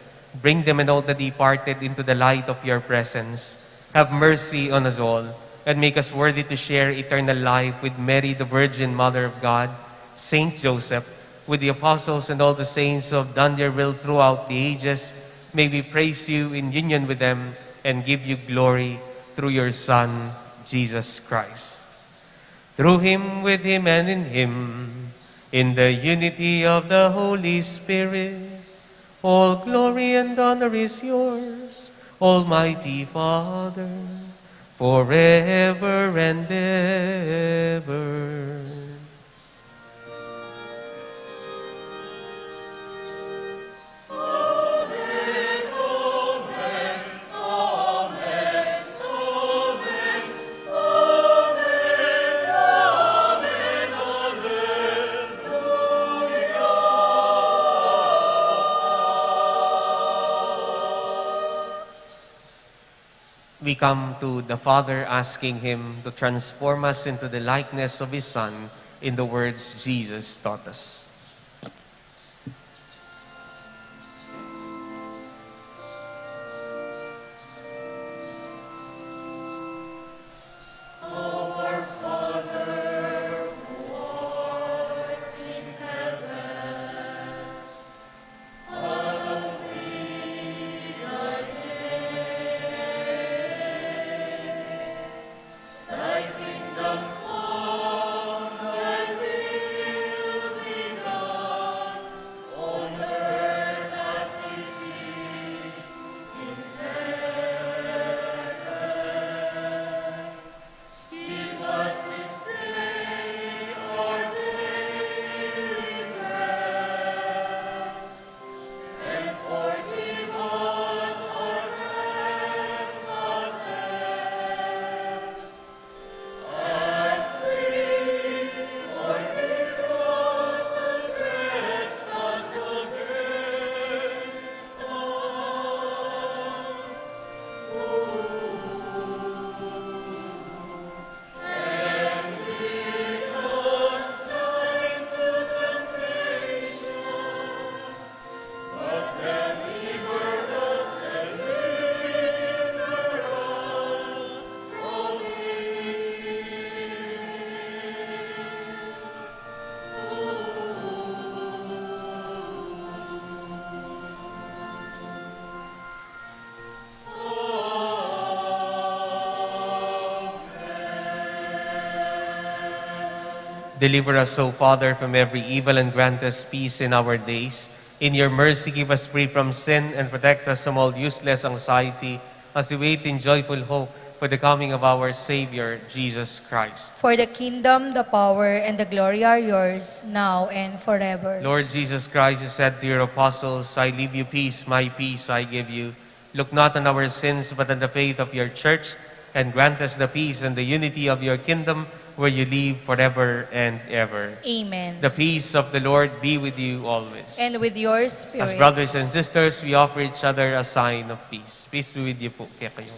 Bring them and all the departed into the light of your presence. Have mercy on us all, and make us worthy to share eternal life with Mary, the Virgin Mother of God, Saint Joseph, with the apostles and all the saints who have done their will throughout the ages. May we praise you in union with them and give you glory through your Son, Jesus Christ. Through him, with him, and in the unity of the Holy Spirit, all glory and honor is yours, Almighty Father, forever and ever. We come to the Father asking him to transform us into the likeness of his Son in the words Jesus taught us. Deliver us, O Father, from every evil and grant us peace in our days. In your mercy, give us free from sin and protect us from all useless anxiety as we wait in joyful hope for the coming of our Savior, Jesus Christ. For the kingdom, the power, and the glory are yours, now and forever. Lord Jesus Christ, you said to your apostles, I leave you peace, my peace I give you. Look not on our sins, but on the faith of your church, and grant us the peace and the unity of your kingdom, where you live forever and ever. Amen. The peace of the Lord be with you always. And with your spirit. As brothers and sisters, we offer each other a sign of peace. Peace be with you po. Kaya kayo.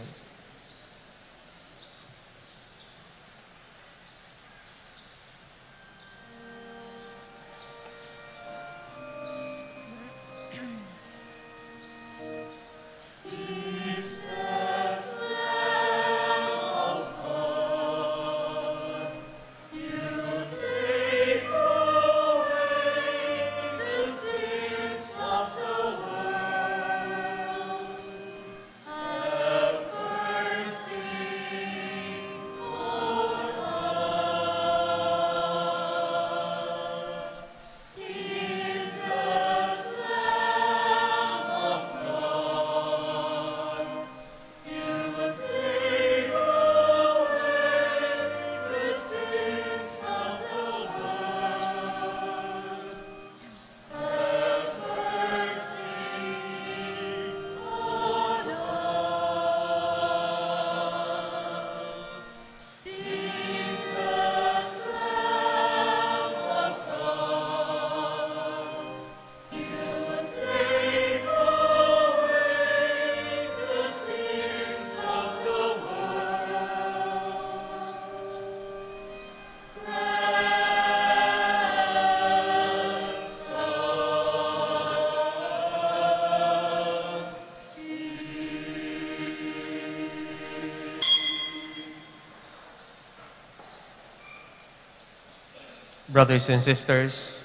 Brothers and sisters,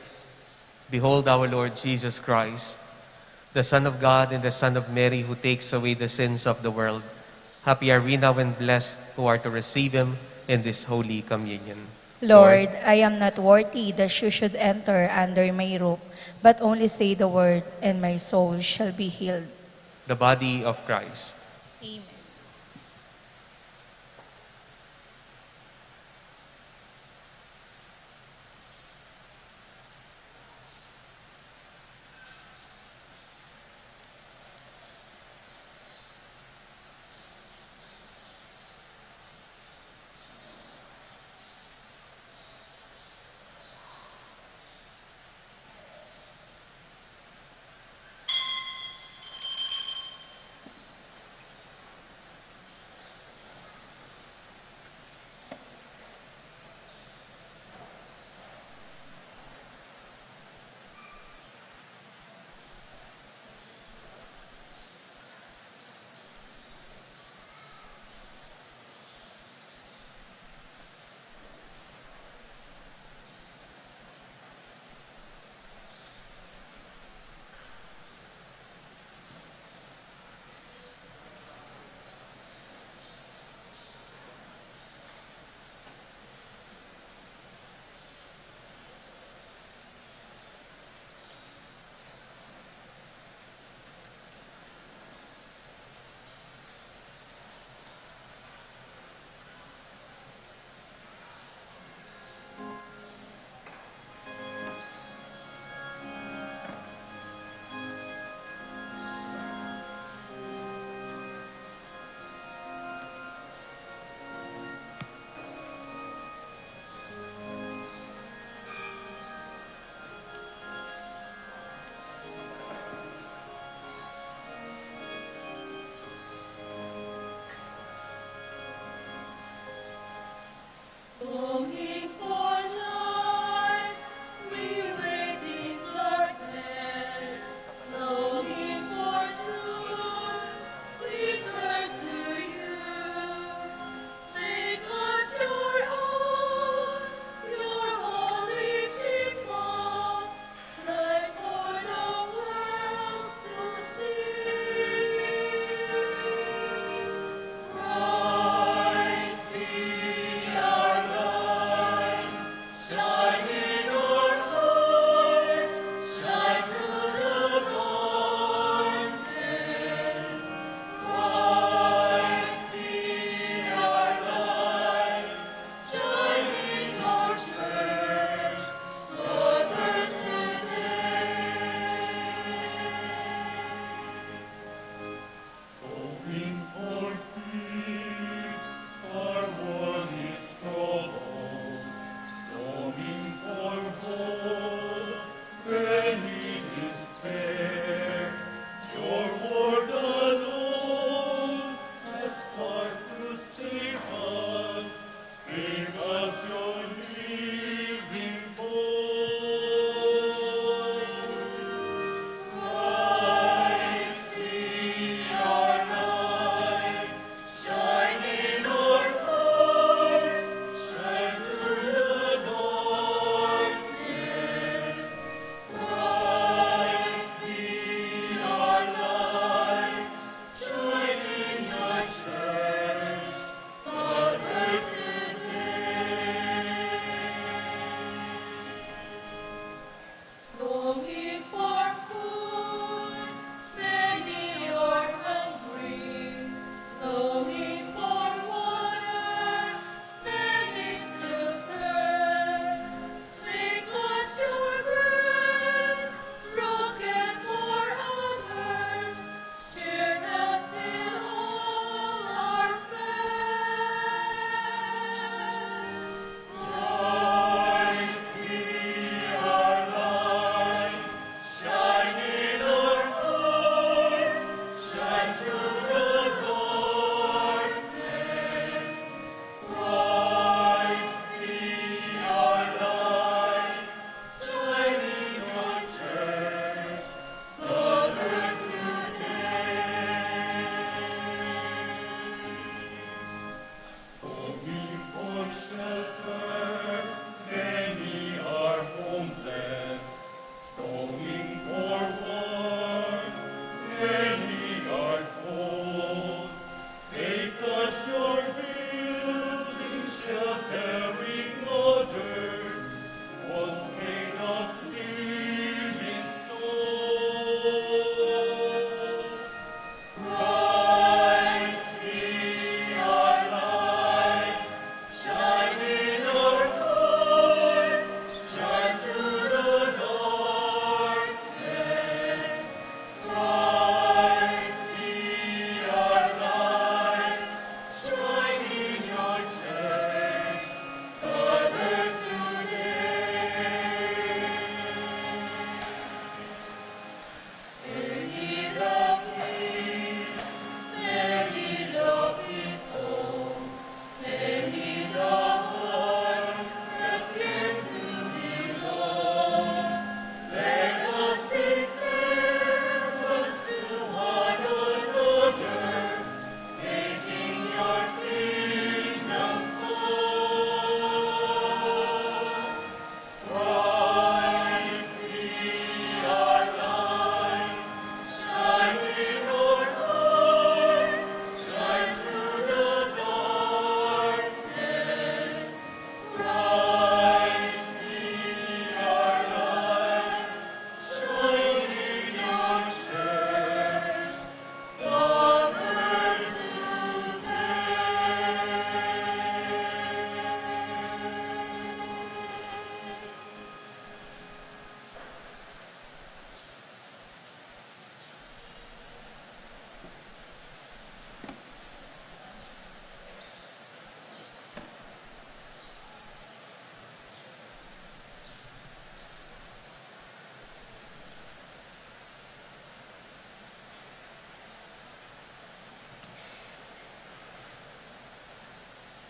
behold our Lord Jesus Christ, the Son of God and the Son of Mary, who takes away the sins of the world. Happy are we now and blessed who are to receive him in this Holy Communion. Lord, I am not worthy that you should enter under my roof, but only say the word, and my soul shall be healed. The body of Christ. Amen.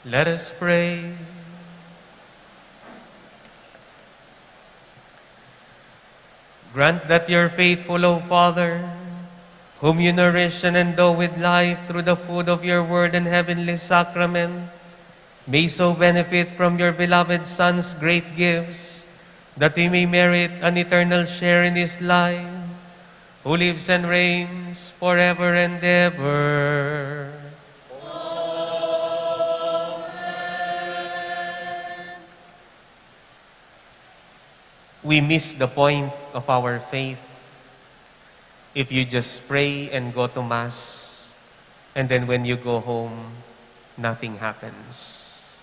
Let us pray. Grant that your faithful, O Father, whom you nourish and endow with life through the food of your word and heavenly sacrament, may so benefit from your beloved Son's great gifts, that we may merit an eternal share in his life, who lives and reigns forever and ever. We miss the point of our faith if you just pray and go to Mass, and then when you go home, nothing happens.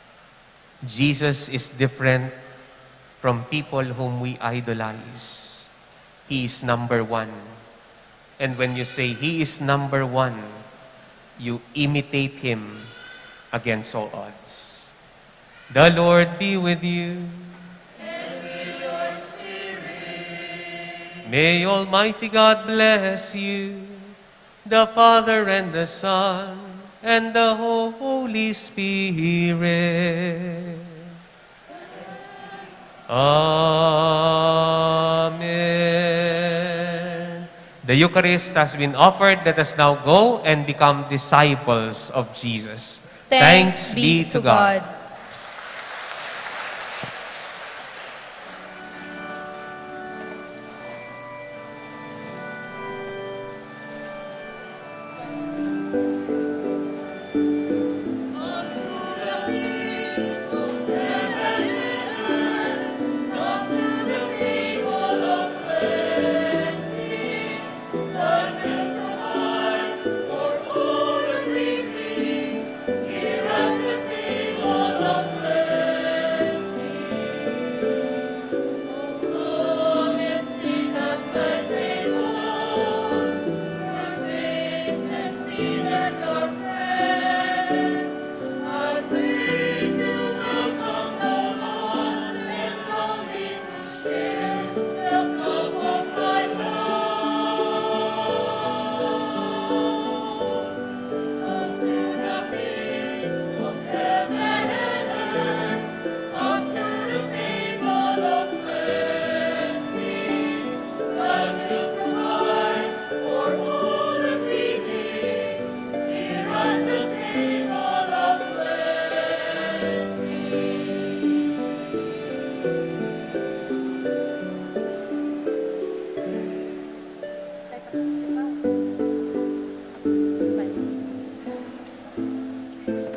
Jesus is different from people whom we idolize. He is number one. And when you say He is number one, you imitate Him against all odds. The Lord be with you. May Almighty God bless you, the Father and the Son, and the Holy Spirit. Amen. The Eucharist has been offered. Let us now go and become disciples of Jesus. Thanks be to God.